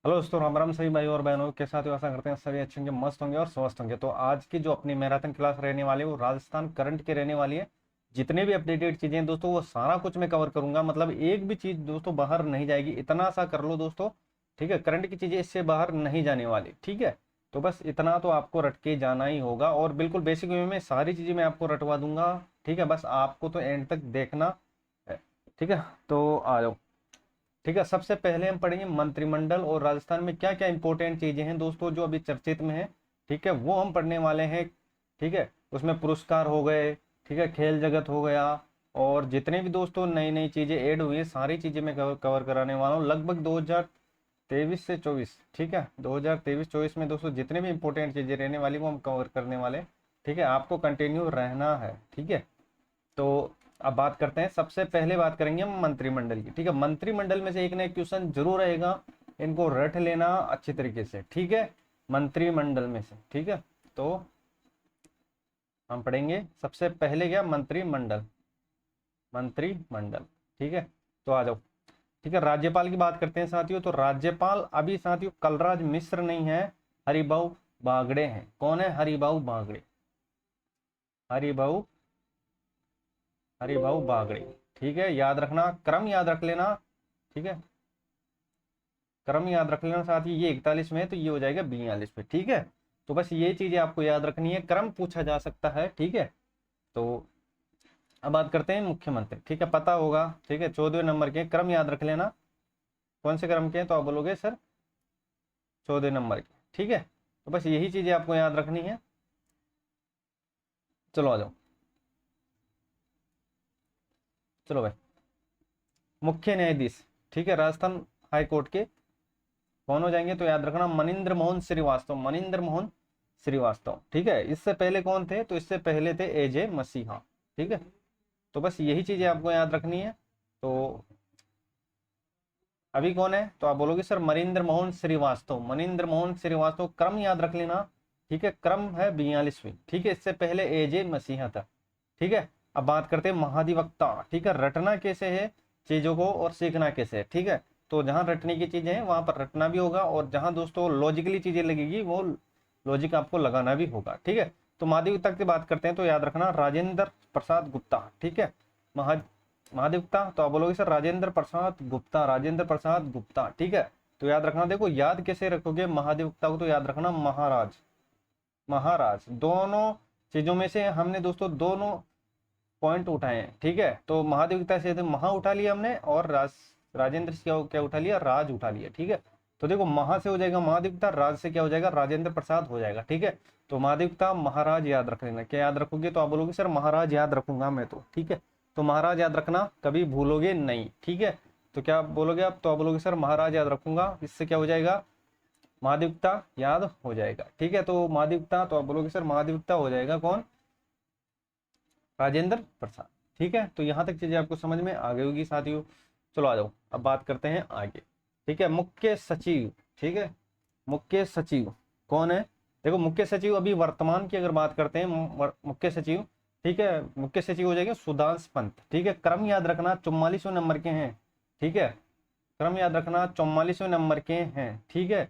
Hello दोस्तों, राम राम सभी भाई और बहनों के साथ। आशा करते हैं सभी अच्छे होंगे, मस्त होंगे और स्वस्थ होंगे। तो आज की जो अपनी मैराथन क्लास रहने वाली है वो राजस्थान करंट की रहने वाली है। जितने भी अपडेटेड चीजें हैं दोस्तों वो सारा कुछ मैं कवर करूंगा। मतलब एक भी चीज दोस्तों बाहर नहीं जाएगी, इतना सा कर लो दोस्तों। ठीक है, करंट की चीजें इससे बाहर नहीं जाने वाली। ठीक है, तो बस इतना तो आपको रट के जाना ही होगा और बिल्कुल बेसिक वे में सारी चीजें मैं आपको रटवा दूंगा। ठीक है, बस आपको तो एंड तक देखना है। ठीक है, तो आ जाओ। ठीक है, सबसे पहले हम पढ़ेंगे मंत्रिमंडल और राजस्थान में क्या क्या इंपॉर्टेंट चीजें हैं दोस्तों जो अभी चर्चित में है। ठीक है, वो हम पढ़ने वाले हैं। ठीक है, उसमें पुरस्कार हो गए, ठीक है, खेल जगत हो गया, और जितने भी दोस्तों नई नई चीजें ऐड हुई है सारी चीजें मैं कवर कराने वाला हूँ लगभग 2023 से 24। ठीक है, 2023-24 में दोस्तों जितने भी इंपॉर्टेंट चीजें रहने वाली वो हम कवर करने वाले। ठीक है, आपको कंटिन्यू रहना है। ठीक है, तो अब बात करते हैं। सबसे पहले बात करेंगे हम मंत्रिमंडल की। ठीक है, मंत्रिमंडल में से एक ना एक क्वेश्चन जरूर रहेगा, इनको रट लेना अच्छी तरीके से। ठीक है, मंत्रिमंडल में से। ठीक है, तो हम पढ़ेंगे सबसे पहले क्या, मंत्रिमंडल। मंत्रिमंडल, ठीक है, तो आ जाओ। ठीक है, राज्यपाल की बात करते हैं साथियों। तो राज्यपाल अभी साथियों कलराज मिश्र नहीं है, हरिभाऊ बागड़े हैं। कौन है? हरिभाऊ बागड़े। हरिभाऊ हरिभाऊ बागड़े। ठीक है, याद रखना, क्रम याद रख लेना। ठीक है, क्रम याद रख लेना साथ ही। ये 41 में है तो ये हो जाएगा 42 पे। ठीक है, तो बस ये चीजें आपको याद रखनी है, क्रम पूछा जा सकता है। ठीक है, तो अब बात करते हैं मुख्यमंत्री। ठीक है, पता होगा। ठीक है, 14वें नंबर के क्रम याद रख लेना। कौन से क्रम के हैं? तो आप बोलोगे सर 14 नंबर के। ठीक है, तो बस यही चीजें आपको याद रखनी है। चलो आ जाओ। चलो भाई, मुख्य न्यायाधीश। ठीक है, राजस्थान हाई कोर्ट के कौन हो जाएंगे? तो याद रखना मनिंद्र मोहन श्रीवास्तव। मनिंद्र मोहन श्रीवास्तव। ठीक है, इससे पहले कौन थे? तो इससे पहले थे एजे मसीहा। ठीक है, तो बस यही चीजें आपको याद रखनी है। तो अभी कौन है? तो आप बोलोगे सर मनिंद्र मोहन श्रीवास्तव। मनिंद्र मोहन श्रीवास्तव, क्रम याद रख लेना। ठीक है, क्रम है 42वीं। ठीक है, इससे पहले एजे मसीहा था। ठीक है, अब बात करते हैं महाधिवक्ता। ठीक है, रटना कैसे है चीजों को और सीखना कैसे है। ठीक है, तो जहां रटने की चीजें हैं वहां पर रटना भी होगा, और जहां दोस्तों लॉजिकली चीजें लगेगी वो लॉजिक आपको लगाना भी होगा। ठीक है, तो महाधिवक्ता की बात करते हैं तो याद रखना राजेंद्र प्रसाद गुप्ता। ठीक है, महा महाधिवक्ता, तो आप बोलोगे सर राजेंद्र प्रसाद गुप्ता। राजेंद्र प्रसाद गुप्ता। ठीक है, तो याद रखना, देखो याद कैसे रखोगे महाधिवक्ता को? तो याद रखना महाराज। महाराज, दोनों चीजों में से हमने दोस्तों दोनों पॉइंट उठाए हैं। ठीक है, तो महाधिवक्ता से तो महा उठा लिया हमने, और राजेंद्र से क्या क्या उठा लिया? राज उठा लिया। ठीक है, तो देखो महा से हो जाएगा महाधिवक्ता, राज से क्या हो जाएगा? राजेंद्र प्रसाद हो जाएगा। ठीक है, तो महाधिवक्ता महाराज याद रख लेना। क्या याद रखोगे? तो आप बोलोगे सर महाराज याद रखूंगा मैं तो। ठीक है, तो महाराज याद रखना, कभी भूलोगे नहीं। ठीक है, तो क्या बोलोगे आप? तो आप बोलोगे सर महाराज याद रखूंगा, इससे क्या हो जाएगा? महाधिवक्ता याद हो जाएगा। ठीक है, तो महाधिवक्ता, तो आप बोलोगे सर महाधिवक्ता हो जाएगा कौन? राजेंद्र प्रसाद। ठीक है, तो यहां तक चीजें आपको समझ में आ गई होगी साथियों। चलो आ जाओ, अब बात करते हैं आगे। ठीक है, मुख्य सचिव। ठीक है, मुख्य सचिव कौन है? देखो मुख्य सचिव अभी वर्तमान की अगर बात करते हैं, मुख्य सचिव। ठीक है, मुख्य सचिव हो जाएंगे सुधांश पंत। ठीक है, क्रम याद रखना 44वें नंबर के हैं। ठीक है, क्रम याद रखना 44वें नंबर के हैं। ठीक है,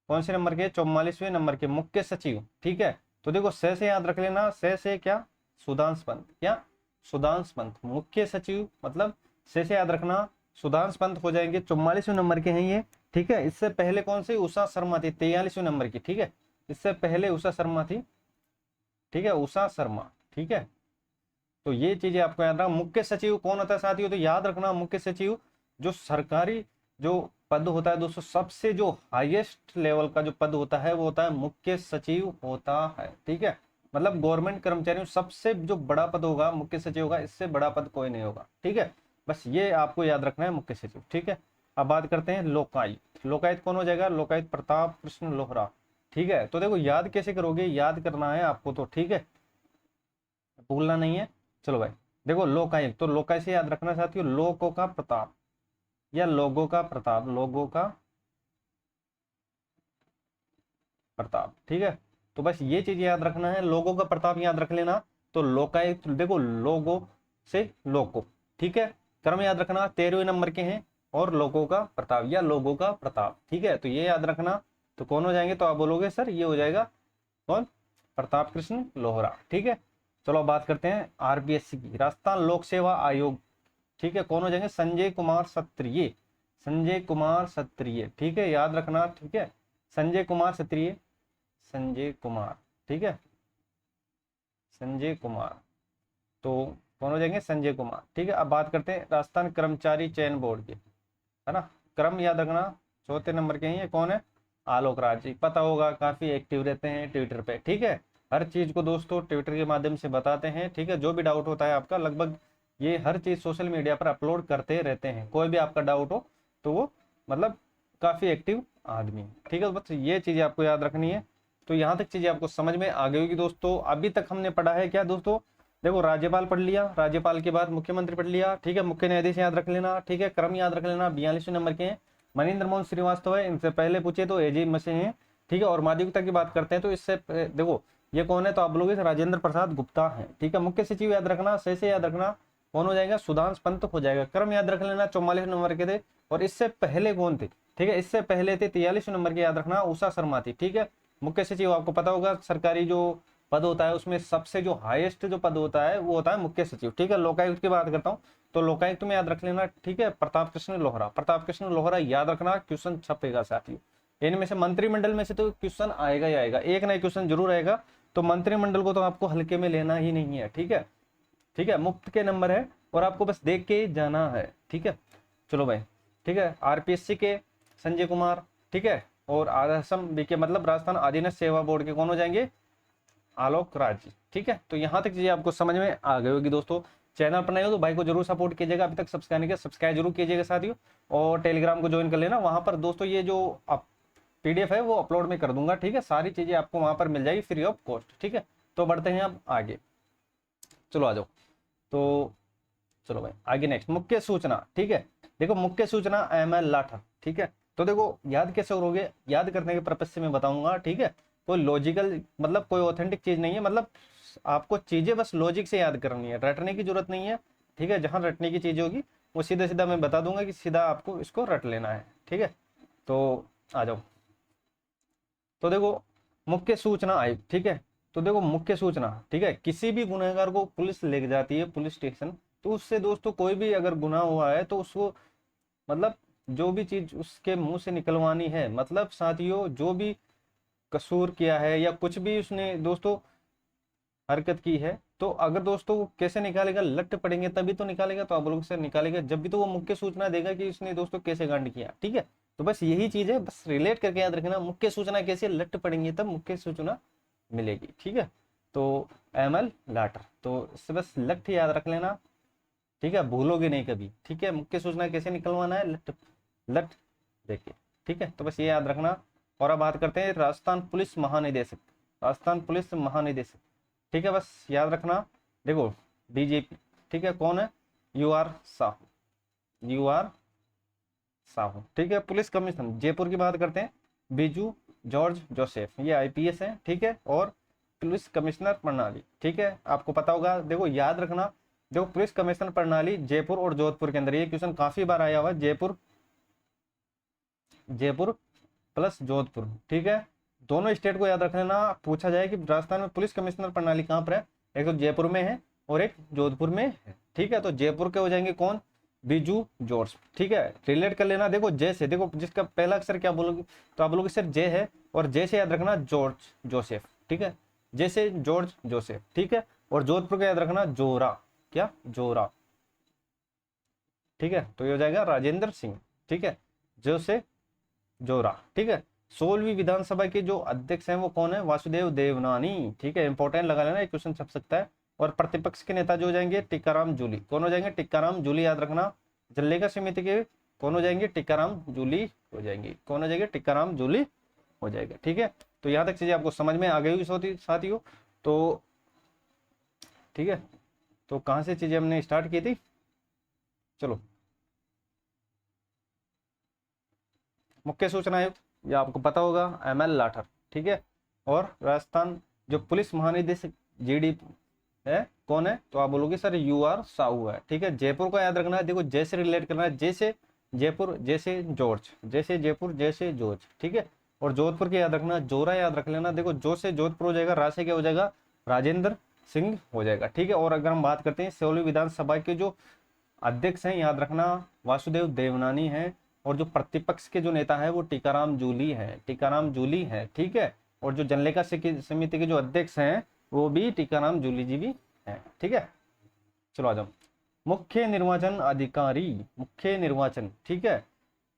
कौन से नंबर के? 44वें नंबर के मुख्य सचिव। ठीक है, तो देखो से याद रख लेना। से क्या? सुधांश पंत। क्या? सुधांश पंत। मुख्य सचिव मतलब से याद रखना, सुधांश पंत हो जाएंगे। 44वें नंबर के हैं ये। ठीक है, इससे पहले कौन सी? उषा शर्मा थी 43वें नंबर की। ठीक है, इससे पहले उषा शर्मा थी। ठीक है, उषा शर्मा। ठीक है, तो ये चीजें आपको याद रखना। मुख्य सचिव कौन होता है साथियों? तो याद रखना मुख्य सचिव जो सरकारी जो पद होता है दोस्तों, सबसे जो हाईएस्ट लेवल का जो पद होता है वो होता है मुख्य सचिव होता है। ठीक है, मतलब गवर्नमेंट कर्मचारियों सबसे जो बड़ा पद होगा मुख्य सचिव होगा, इससे बड़ा पद कोई नहीं होगा। ठीक है, बस ये आपको याद रखना है, मुख्य सचिव। ठीक है, अब बात करते हैं लोकायुक्त। लोकायुक्त कौन हो जाएगा? लोकायुक्त प्रताप कृष्ण लोहरा। ठीक है, तो देखो याद कैसे करोगे? याद करना है आपको तो। ठीक है, भूलना नहीं है। चलो भाई, देखो लोकायुक्त, तो लोकायुक्त से याद रखना साथियों लोगों का प्रताप, या लोगों का प्रताप। लोगों का प्रताप। ठीक है, तो बस ये चीज याद रखना है, लोगों का प्रताप याद रख लेना। तो लोकायुक्त देखो लोगो से लोको। ठीक है, क्रम याद रखना 13वें नंबर के हैं। और लोगों का प्रताप या लोगों का प्रताप, ठीक है, तो ये याद रखना। तो कौन हो जाएंगे, तो आप बोलोगे सर ये हो जाएगा कौन, प्रताप कृष्ण लोहरा, ठीक है। चलो अब बात करते हैं आरपीएससी की, राजस्थान लोक सेवा आयोग, ठीक है, कौन हो जाएंगे, संजय कुमार क्षत्रिय, संजय कुमार क्षत्रिय, ठीक है, याद रखना, ठीक है, संजय कुमार क्षत्रिय, संजय कुमार, ठीक है, संजय कुमार, तो कौन हो जाएंगे, संजय कुमार, ठीक है। अब बात करते हैं राजस्थान कर्मचारी चयन बोर्ड के, है ना, क्रम याद रखना, चौथे नंबर के हैं, कौन है, आलोक राज जी, पता होगा काफी एक्टिव रहते हैं ट्विटर पे, ठीक है, हर चीज को दोस्तों ट्विटर के माध्यम से बताते हैं, ठीक है, जो भी डाउट होता है आपका, लगभग ये हर चीज सोशल मीडिया पर अपलोड करते रहते हैं, कोई भी आपका डाउट हो तो वो मतलब काफी एक्टिव आदमी, ठीक है, बस ये चीजें आपको याद रखनी है। तो यहाँ तक चीजें आपको समझ में आ गई होगी दोस्तों। अभी तक हमने पढ़ा है क्या दोस्तों, देखो राज्यपाल पढ़ लिया, राज्यपाल के बाद मुख्यमंत्री पढ़ लिया, ठीक है, मुख्य न्यायाधीश याद रख लेना, ठीक है, क्रम याद रख लेना, 42वें नंबर के हैं मनीन्द्र मोहन श्रीवास्तव है, इनसे पहले पूछे तो एजी मसीह हैं, ठीक है, और माध्यमिकता की बात करते हैं तो इससे देखो ये कौन है, तो आप लोग राजेंद्र प्रसाद गुप्ता है, ठीक है, मुख्य सचिव याद रखना, से याद रखना, कौन हो जाएगा, सुधांश पंत हो जाएगा, क्रम याद रख लेना, 44 नंबर के थे, और इससे पहले कौन थे, ठीक है, इससे पहले थे 43 नंबर के, याद रखना, उषा शर्मा थी, ठीक है। मुख्य सचिव आपको पता होगा सरकारी जो पद होता है उसमें सबसे जो हाईएस्ट जो पद होता है वो होता है मुख्य सचिव, ठीक है। लोकायुक्त की बात करता हूँ तो लोकायुक्त में याद रख लेना, ठीक है, प्रताप कृष्ण लोहरा, प्रताप कृष्ण लोहरा याद रखना, क्वेश्चन छपेगा साथियों, इनमें से मंत्रिमंडल में से तो क्वेश्चन आएगा ही आएगा, एक नया क्वेश्चन जरूर आएगा, तो मंत्रिमंडल को तो आपको हल्के में लेना ही नहीं है, ठीक है, ठीक है, मुफ्त के नंबर है और आपको बस देख के जाना है, ठीक है। चलो भाई, ठीक है, आरपीएससी के संजय कुमार, ठीक है, और असम बीके मतलब राजस्थान अधीनस्थ सेवा बोर्ड के कौन हो जाएंगे, आलोक राज जी, ठीक है। तो यहाँ तक चीजें आपको समझ में आ गई होगी दोस्तों। चैनल पर नए हो तो भाई को जरूर सपोर्ट कीजिएगा, अभी तक सब्सक्राइब नहीं किया सब्सक्राइब जरूर कीजिएगा साथियों, और टेलीग्राम को ज्वाइन कर लेना, वहां पर दोस्तों ये जो पीडीएफ है वो अपलोड में कर दूंगा, ठीक है, सारी चीजें आपको वहां पर मिल जाएगी फ्री ऑफ कॉस्ट, ठीक है। तो बढ़ते हैं अब आगे, चलो आ जाओ, तो चलो भाई आगे नेक्स्ट मुख्य सूचना, ठीक है, देखो मुख्य सूचना ML लाठर, ठीक है, तो देखो याद कैसे करोगे, याद करने के पर्पज से मैं बताऊंगा, ठीक है, कोई लॉजिकल मतलब कोई ऑथेंटिक चीज नहीं है, मतलब आपको चीजें बस लॉजिक से याद करनी है, रटने की जरूरत नहीं है, ठीक है, जहां रटने की चीज होगी वो सीधा सीधा मैं बता दूंगा कि सीधा आपको इसको रट लेना है, ठीक है। तो आ जाओ, तो देखो मुख्य सूचना आयुक्त, ठीक है, तो देखो मुख्य सूचना, ठीक है, किसी भी गुनहगार को पुलिस ले जाती है पुलिस स्टेशन, तो उससे दोस्तों कोई भी अगर गुनाह हुआ है तो उसको मतलब जो भी चीज उसके मुंह से निकलवानी है, मतलब साथियों जो भी कसूर किया है या कुछ भी उसने दोस्तों हरकत की है, तो अगर दोस्तों वो कैसे निकालेगा, लट पड़ेंगे तभी तो निकालेगा, तो आप लोग से निकालेगा जब भी तो वो मुख्य सूचना देगा कि उसने दोस्तों कैसे कांड किया, ठीक है। तो बस यही चीज है, बस रिलेट करके याद रखना, मुख्य सूचना कैसे, लट पड़ेंगे तब मुख्य सूचना मिलेगी, ठीक है। तो ML लाटर, तो इससे बस लट याद रख लेना, ठीक है, भूलोगे नहीं कभी, ठीक है, मुख्य सूचना कैसे निकलवाना है, लट लट देखिए, ठीक है, तो बस ये याद रखना। और अब बात करते हैं राजस्थान पुलिस महानिदेशक, राजस्थान पुलिस महानिदेशक, ठीक है, बस याद रखना, देखो DGP, ठीक है, कौन है, UR साहू, UR साहू, ठीक है। पुलिस कमिश्नर जयपुर की बात करते हैं, बिजू जॉर्ज जोसेफ, ये IPS है, ठीक है, और पुलिस कमिश्नर प्रणाली, ठीक है, आपको पता होगा, देखो याद रखना, देखो पुलिस कमिश्नर प्रणाली जयपुर और जोधपुर के अंदर, ये क्वेश्चन काफी बार आया हुआ, जयपुर जयपुर प्लस जोधपुर, ठीक है, दोनों स्टेट को याद रख लेना, पूछा जाए कि राजस्थान में पुलिस कमिश्नर प्रणाली कहाँ पर है, एक तो जयपुर में है और एक जोधपुर में है, ठीक है, तो जयपुर के हो जाएंगे कौन, बिजू जॉर्ज, ठीक है, रिलेट कर लेना, देखो जय से, देखो जिसका पहला अक्षर क्या बोलोगे, तो आप लोग सर जय है, और जय से याद रखना जॉर्ज जोसेफ, ठीक है, जय से जॉर्ज जोसेफ, ठीक है, और जोधपुर का याद रखना जोरा, क्या जोरा, ठीक है, तो ये हो जाएगा राजेंद्र सिंह, ठीक है, जो से जोरा, ठीक है। 16वीं विधानसभा के जो अध्यक्ष हैं वो कौन है, वासुदेव देवनानी, ठीक है, इंपॉर्टेंट लगा लेना, एक क्वेश्चन छप सकता है। और प्रतिपक्ष के नेता जो हो जाएंगे टिक्काराम जूली, कौन हो जाएंगे, टिक्काराम जूली याद रखना। जल्लेगा समिति के कौन हो जाएंगे, टिक्काराम जूली हो जाएंगे, कौन हो जाएंगे, टिक्काराम जूली हो जाएगा, ठीक है। तो यहाँ तक चीजें आपको समझ में आ गई होगी साथियों, तो ठीक है, तो कहाँ से चीजें हमने स्टार्ट की थी, चलो मुख्य सूचना आयुक्त, ये आपको पता होगा ML लाठर, ठीक है, और राजस्थान जो पुलिस महानिदेशक GD है कौन है, तो आप बोलोगे सर UR साहू है, ठीक है। जयपुर को याद रखना है, देखो जय से रिलेट करना है, जय से जयपुर जैसे जॉर्ज, जैसे जयपुर जैसे जॉर्ज, ठीक है। और जोधपुर की याद रखना, जोरा याद रख लेना। देखो जो से जोधपुर हो जाएगा, रा से क्या हो जाएगा, राजेंद्र सिंह हो जाएगा, ठीक है। और अगर हम बात करते हैं सिवनी विधानसभा के जो अध्यक्ष हैं, याद रखना वासुदेव देवनानी है। और जो प्रतिपक्ष के जो नेता है वो टीकाराम जूली है, टीकाराम जूली है, ठीक है। और जो जनलेखा समिति के जो अध्यक्ष हैं वो भी टीकाराम जूली जी भी हैं, ठीक है। चलो आ जाओ, मुख्य निर्वाचन अधिकारी, मुख्य निर्वाचन, ठीक है।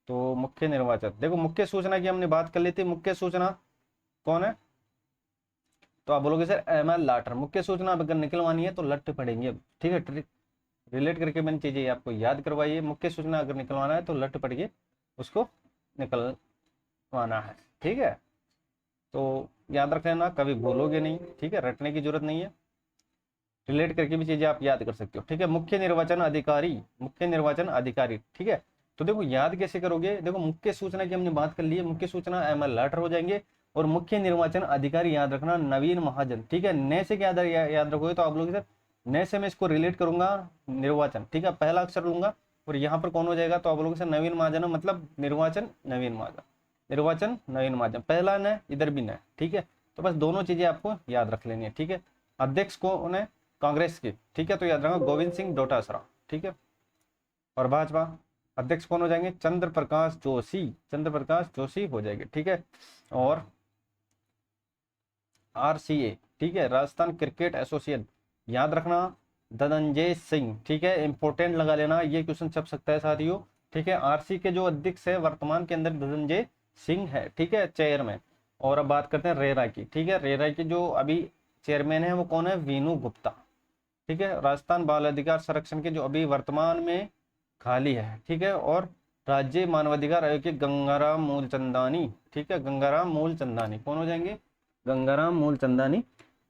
तो मुख्य निर्वाचन, देखो मुख्य सूचना की हमने बात कर ली थी। मुख्य सूचना कौन है, तो आप बोलोगे सर ML लाटर। मुख्य सूचना अगर निकलवानी है तो लट पड़ेंगे अब, ठीक है। रिलेट करके मैंने चीजें आपको याद करवाई है। मुख्य सूचना अगर निकलवाना है तो लट पड़ के उसको निकलवाना है, ठीक है। तो याद रख लेना, कभी भूलोगे नहीं, ठीक है, रटने की जरूरत नहीं है। रिलेट करके भी चीजें आप याद कर सकते हो, ठीक है। मुख्य निर्वाचन अधिकारी, मुख्य निर्वाचन अधिकारी, ठीक है। तो देखो याद कैसे करोगे, देखो मुख्य सूचना की हमने बात कर ली है, मुख्य सूचना ML लाटर हो जाएंगे। और मुख्य निर्वाचन अधिकारी याद रखना नवीन महाजन, ठीक है। नए से क्या याद रखोगे, तो आप लोग सर नए से मैं इसको रिलेट करूंगा निर्वाचन, ठीक है। पहला अक्षर लूंगा और यहाँ पर कौन हो जाएगा, तो आप लोग सर नवीन महाजन, मतलब निर्वाचन नवीन महाजन, निर्वाचन नवीन महाजन, पहला न इधर भी न, ठीक है। तो बस दोनों चीजें आपको याद रख लेनी है, ठीक है। अध्यक्ष कौन है, कांग्रेस की, ठीक है। तो याद रखना गोविंद सिंह डोटासरा, ठीक है। और भाजपा अध्यक्ष कौन हो जाएंगे, चंद्र प्रकाश जोशी, चंद्र प्रकाश जोशी हो जाएंगे, ठीक है। और RCA, ठीक है, राजस्थान क्रिकेट एसोसिएशन, याद रखना धनंजय सिंह, ठीक है। इंपॉर्टेंट लगा लेना, ये क्वेश्चन छप सकता है साथियों, ठीक है। RC के जो अध्यक्ष है वर्तमान के अंदर धनंजय सिंह है, ठीक है, चेयरमैन। और अब बात करते हैं रेरा की, ठीक है। रेरा की जो अभी चेयरमैन है वो कौन है, वीनू गुप्ता, ठीक है। राजस्थान बाल अधिकार संरक्षण के जो अभी वर्तमान में खाली है, ठीक है। और राज्य मानवाधिकार आयोग के गंगाराम मूलचंदानी, ठीक है, गंगाराम मूलचंदानी कौन हो जाएंगे, गंगाराम मूलचंदानी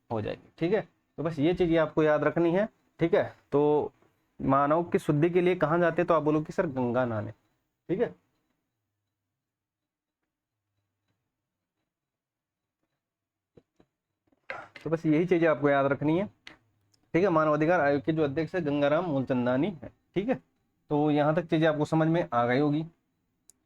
हो जाएगी, ठीक है। तो बस ये चीजें आपको याद रखनी है, ठीक है। तो मानव की शुद्धि के लिए कहाँ जाते हैं, तो आप बोलो कि सर गंगा नहाने, ठीक है। तो बस यही चीजें आपको याद रखनी है, ठीक है। मानवाधिकार आयोग के जो अध्यक्ष है गंगाराम मूलचंदानी है, ठीक है। तो यहाँ तक चीजें आपको समझ में आ गई होगी,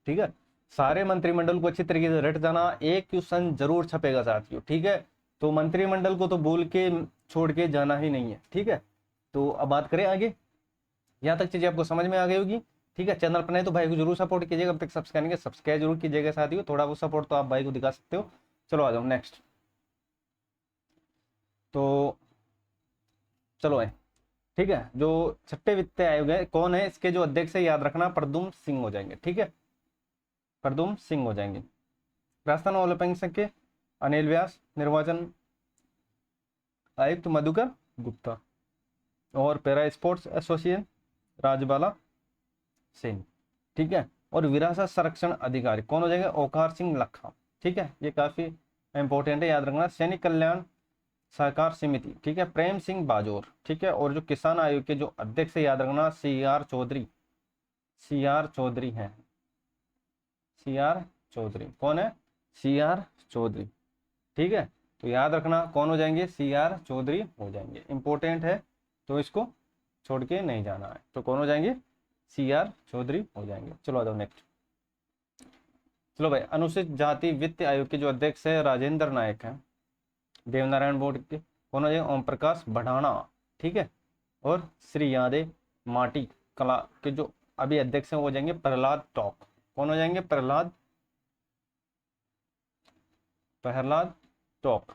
ठीक है। सारे मंत्रिमंडल को अच्छी तरीके से रट जाना, एक क्वेश्चन जरूर छपेगा साथियों, ठीक है। तो मंत्रिमंडल को तो बोल के छोड़ के जाना ही नहीं है, ठीक है। तो अब बात करें आगे, यहाँ तक चीजें आपको समझ में आ गई होगी, ठीक है। चैनल पर नहीं तो भाई को जरूर सपोर्ट कीजिएगा, अब तक सब्सक्राइब जरूर कीजिएगा साथियों, थोड़ा वो सपोर्ट तो आप भाई को दिखा सकते हो। चलो आ जाओ नेक्स्ट, तो चलो है, ठीक है। जो छठे वित्त आयोग है कौन है, इसके जो अध्यक्ष है याद रखना प्रद्युम्न सिंह हो जाएंगे, ठीक है, प्रद्युम्न सिंह हो जाएंगे। राजस्थान ओलंपिक संघ के अनिल व्यास, निर्वाचन आयुक्त मधुकर गुप्ता। और para sports association Rajbala Singh, ठीक है। और विरासत संरक्षण अधिकारी कौन हो जाएंगे, ओकार सिंह लखा, ठीक है। ये काफी इंपॉर्टेंट है, याद रखना सैनिक कल्याण सहकार समिति, ठीक है, प्रेम सिंह बाजोर, ठीक है। और जो किसान आयोग के जो अध्यक्ष है याद रखना CR चौधरी, CR चौधरी हैं, CR चौधरी कौन है, CR चौधरी, ठीक है। तो याद रखना कौन हो जाएंगे, CR चौधरी हो जाएंगे, इंपॉर्टेंट है तो इसको छोड़ के नहीं जाना है। तो कौन हो जाएंगे, CR चौधरी हो जाएंगे। चलो आ जाओ नेक्स्ट, चलो भाई अनुसूचित जाति वित्त आयोग के जो अध्यक्ष है राजेंद्र नायक हैं। देवनारायण बोर्ड के कौन हो जाएंगे, ओम प्रकाश बढ़ाना, ठीक है। और श्री यादे माटी कला के जो अभी अध्यक्ष हैं वो हो जाएंगे प्रहलाद टॉक, कौन हो जाएंगे, प्रहलाद प्रहलाद टॉक।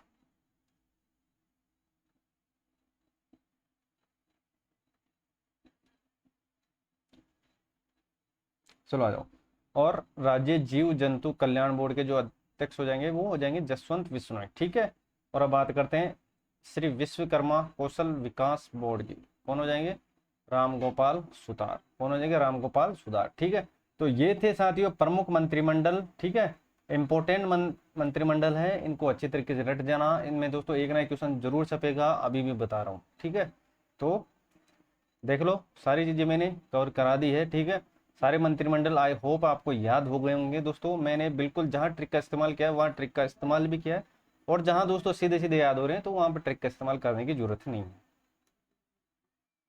चलो आ जाओ। और राज्य जीव जंतु कल्याण बोर्ड के जो अध्यक्ष हो जाएंगे वो हो जाएंगे जसवंत विश्नोई, ठीक है। और अब बात करते हैं श्री विश्वकर्मा कौशल विकास बोर्ड की, कौन हो जाएंगे, राम गोपाल सुतार, कौन हो जाएंगे, राम गोपाल सुतार, ठीक है। तो ये थे साथियों प्रमुख मंत्रिमंडल, ठीक है। इंपोर्टेंट मंत्रिमंडल है, इनको अच्छी तरीके से रट जाना। इनमें दोस्तों एक ना क्वेश्चन जरूर छपेगा, अभी भी बता रहा हूँ, ठीक है। तो देख लो सारी चीजें मैंने कवर करा दी है, ठीक है। सारे मंत्रिमंडल आई होप आपको याद हो गए होंगे दोस्तों। मैंने बिल्कुल जहां ट्रिक का इस्तेमाल किया है वहां ट्रिक का इस्तेमाल भी किया है, और जहां दोस्तों सीधे सीधे याद हो रहे हैं तो वहां पर ट्रिक का इस्तेमाल करने की जरूरत नहीं है।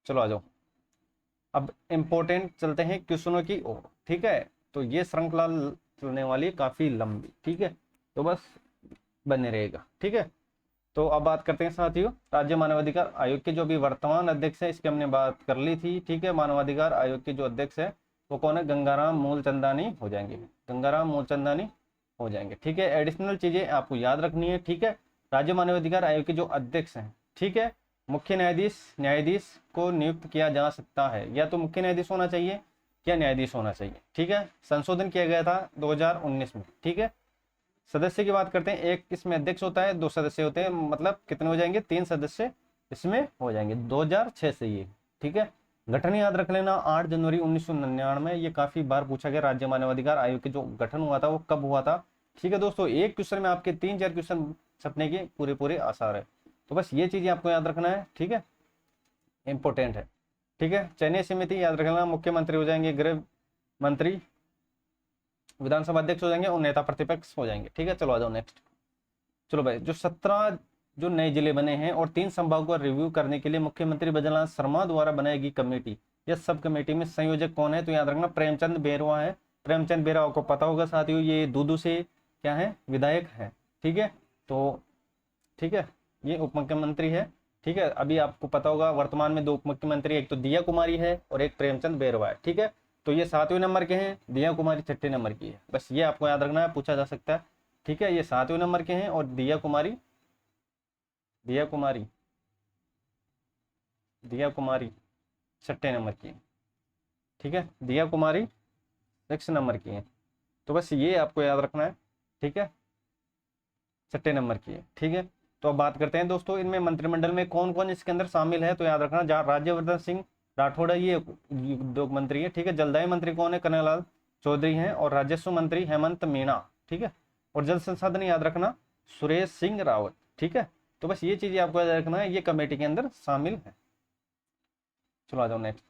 चलो आ जाओ, अब इंपॉर्टेंट चलते हैं क्वेश्चनों की ओर, ठीक है, तो ये श्रृंखला चलने वाली है काफी लंबी, ठीक है, तो बस बने रहेगा, ठीक है। तो अब बात करते हैं साथियों राज्य मानवाधिकार आयोग के जो अभी वर्तमान अध्यक्ष है, इसकी हमने बात कर ली थी, ठीक है। मानवाधिकार आयोग के जो अध्यक्ष है वो कौन है, गंगाराम मूलचंदानी हो जाएंगे, गंगाराम मूलचंदानी हो जाएंगे, ठीक है। एडिशनल चीजें आपको याद रखनी है, ठीक है। राज्य मानवाधिकार आयोग के जो अध्यक्ष हैं, ठीक है, मुख्य न्यायाधीश को नियुक्त किया जा सकता है, या तो मुख्य न्यायाधीश होना चाहिए या न्यायाधीश होना चाहिए, ठीक है। संशोधन किया गया था 2019 में, ठीक है। सदस्य की बात करते हैं, एक इसमें अध्यक्ष होता है, 2 सदस्य होते हैं, मतलब कितने हो जाएंगे, 3 सदस्य इसमें हो जाएंगे 2006 से ये, ठीक है। गठन याद रख लेना 8 जनवरी 1999, ये काफी बार पूछा गया, राज्य मानवाधिकार आयोग के जो गठन हुआ था वो कब हुआ था, ठीक है दोस्तों। एक क्वेश्चन में आपके 3-4 क्वेश्चन छपने के पूरे आसार है, तो बस ये चीजें आपको याद रखना है, ठीक है, इंपॉर्टेंट है, ठीक है। चयनीय समिति याद रखना, मुख्यमंत्री हो जाएंगे, गृह मंत्री, विधानसभा अध्यक्ष हो जाएंगे और नेता प्रतिपक्ष हो जाएंगे, ठीक है। चलो आ जाओ नेक्स्ट। चलो भाई, जो 17 जो नए जिले बने हैं और 3 संभागों का रिव्यू करने के लिए मुख्यमंत्री भजनलाल शर्मा द्वारा बनाएगी कमेटी, या सब कमेटी में संयोजक कौन है, तो याद रखना प्रेमचंद बेरवा है। प्रेमचंद बेरवा को पता होगा साथियों, ये दूदू से क्या है, विधायक है, ठीक है। तो ठीक है, ये उप मुख्यमंत्री है, ठीक है। अभी आपको पता होगा वर्तमान में 2 उप मुख्यमंत्री, एक तो दिया कुमारी है और एक प्रेमचंद बेरवा है, ठीक है। तो ये 7वें नंबर के हैं, दिया कुमारी 6ठे नंबर की है, बस ये आपको याद रखना है, पूछा जा सकता है, ठीक है। ये 7वें नंबर के हैं और दिया कुमारी 6ठे नंबर की है, ठीक है। दिया कुमारी 6 नंबर की है, तो बस ये आपको याद रखना है, ठीक है, 6ठे नंबर की है, ठीक है। तो अब बात करते हैं दोस्तों, इनमें मंत्रिमंडल में कौन कौन इसके अंदर शामिल है, तो याद रखना राज्यवर्धन सिंह राठौड़ ये उद्योग मंत्री है, ठीक है। जलदाय मंत्री कौन है, कन्हैयालाल चौधरी हैं, और राजस्व मंत्री हेमंत मीणा, ठीक है। और जल संसाधन याद रखना सुरेश सिंह रावत, ठीक है। तो बस ये चीजें आपको याद रखना है, ये कमेटी के अंदर शामिल है। चलो आ जाओ नेक्स्ट।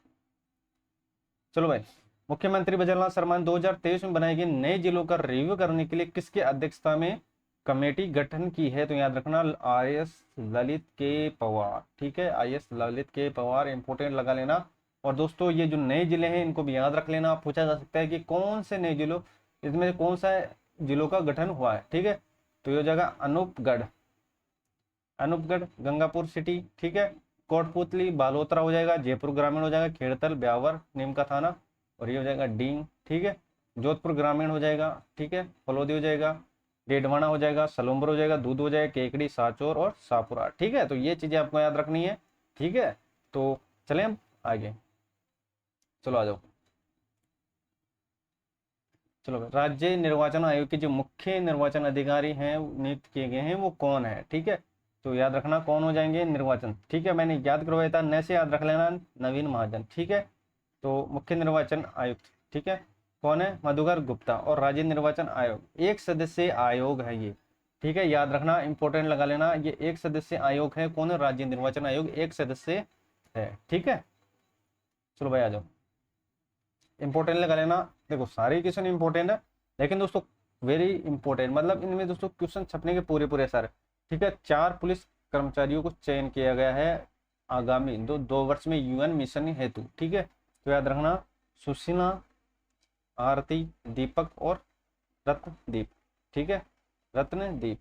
चलो भाई, मुख्यमंत्री भजनलाल शर्मा ने 2023 में बनाए गए नए जिलों का रिव्यू करने के लिए किसकी अध्यक्षता में कमेटी गठन की है, तो याद रखना IAS ललित के पवार, ठीक है। IAS ललित के पवार इंपोर्टेंट लगा लेना। और दोस्तों ये जो नए जिले हैं इनको भी याद रख लेना, पूछा जा सकता है कि कौन से नए जिलों, इसमें कौन सा जिलों का गठन हुआ है, ठीक है। तो ये हो जाएगा अनूपगढ़, गंगापुर सिटी, ठीक है। कोटपुतली बालोतरा हो जाएगा, जयपुर ग्रामीण हो जाएगा, खेड़तल ब्यावर नीम का थाना, और ये हो जाएगा डींग, ठीक है। जोधपुर ग्रामीण हो जाएगा, ठीक है, फलोदी हो जाएगा, डेडवाना हो जाएगा, सलूम्बर हो जाएगा, दूध हो जाएगा, केकड़ी, साचौर और सापुरा, ठीक है। तो ये चीजें आपको याद रखनी है, ठीक है। तो चलें हम आगे, चलो आ जाओ। चलो राज्य निर्वाचन आयोग के जो मुख्य निर्वाचन अधिकारी हैं नियुक्त किए गए हैं वो कौन है, ठीक है। तो याद रखना कौन हो जाएंगे, निर्वाचन, ठीक है। मैंने याद करवाया था, न से याद रख लेना, नवीन महाजन, ठीक है। तो मुख्य निर्वाचन आयुक्त, ठीक है, कौन है, मधुकर गुप्ता। और राज्य निर्वाचन आयोग 1 सदस्य आयोग है ये, ठीक है, याद रखना, इंपॉर्टेंट लगा लेना, ये 1 सदस्य आयोग है। कौन है, राज्य निर्वाचन आयोग 1 सदस्य है, ठीक है। चलो भाई आ जाओ, इंपॉर्टेंट लगा लेना। देखो सारे क्वेश्चन इंपॉर्टेंट है, लेकिन दोस्तों वेरी इंपॉर्टेंट, मतलब इनमें दोस्तों क्वेश्चन छपने के पूरे सर, ठीक है। 4 पुलिस कर्मचारियों को चयन किया गया है आगामी 2 वर्ष में UN मिशन हेतु, ठीक है। तो याद रखना सुशीला, आरती, दीपक और रत्नदीप, ठीक है, रत्नदीप,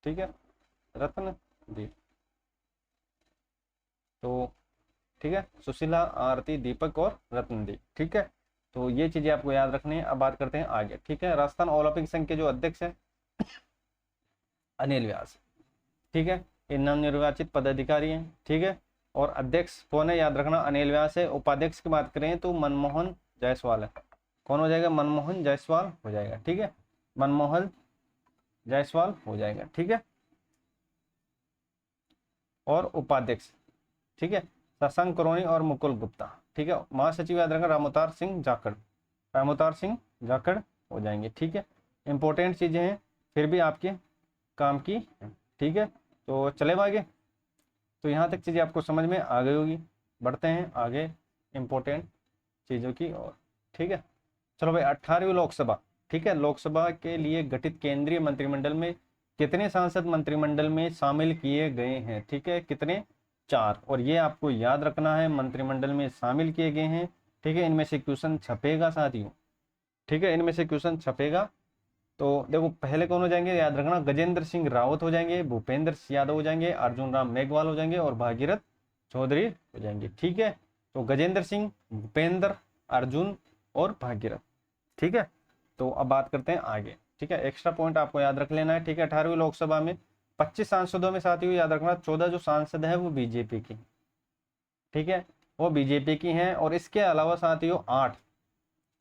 ठीक है, रत्नदीप। तो ठीक है, सुशीला, आरती, दीपक और रत्नदीप, ठीक है। तो ये चीजें आपको याद रखनी है। अब बात करते हैं आगे, ठीक है। राजस्थान ओलंपिक संघ के जो अध्यक्ष है अनिल व्यास, ठीक है, ये नवनिर्वाचित पदाधिकारी हैं, ठीक है। और अध्यक्ष कौन है, याद रखना अनिल व्यास है। उपाध्यक्ष की बात करें तो मनमोहन जायसवाल है, कौन हो जाएगा, मनमोहन जायसवाल हो जाएगा, ठीक है, मनमोहन जायसवाल हो जाएगा, ठीक है। और उपाध्यक्ष, ठीक है, शशांक करोनी और मुकुल गुप्ता, ठीक है। महासचिव याद रखना रामोतार सिंह जाखड़ हो जाएंगे, ठीक है। इंपॉर्टेंट चीजें हैं फिर भी आपके काम की, ठीक है। तो चले आगे, तो यहाँ तक चीजें आपको समझ में आ गई होगी। बढ़ते हैं आगे इंपॉर्टेंट चीजों की ओर, ठीक है। चलो भाई 18वीं लोकसभा, ठीक है, लोकसभा के लिए गठित केंद्रीय मंत्रिमंडल में कितने सांसद मंत्रिमंडल में शामिल किए गए हैं, ठीक है, कितने 4, और ये आपको याद रखना है मंत्रिमंडल में शामिल किए गए हैं। ठीक है, इनमें से क्वेश्चन छपेगा साथियों। ठीक है, इनमें से क्वेश्चन छपेगा। तो देखो पहले कौन हो जाएंगे याद रखना, गजेंद्र सिंह रावत हो जाएंगे, भूपेंद्र यादव हो जाएंगे, अर्जुन राम मेघवाल हो जाएंगे और भागीरथ चौधरी हो जाएंगे। ठीक है, तो गजेंद्र सिंह, भूपेंद्र, अर्जुन और भागीरथ। ठीक है, तो अब बात करते हैं आगे। ठीक है, एक्स्ट्रा पॉइंट आपको याद रख लेना है। ठीक है, 18वीं लोकसभा में 25 सांसदों में साथियों याद रखना 14 जो सांसद है वो बीजेपी की। ठीक है, वो बीजेपी की हैं, और इसके अलावा साथियों 8,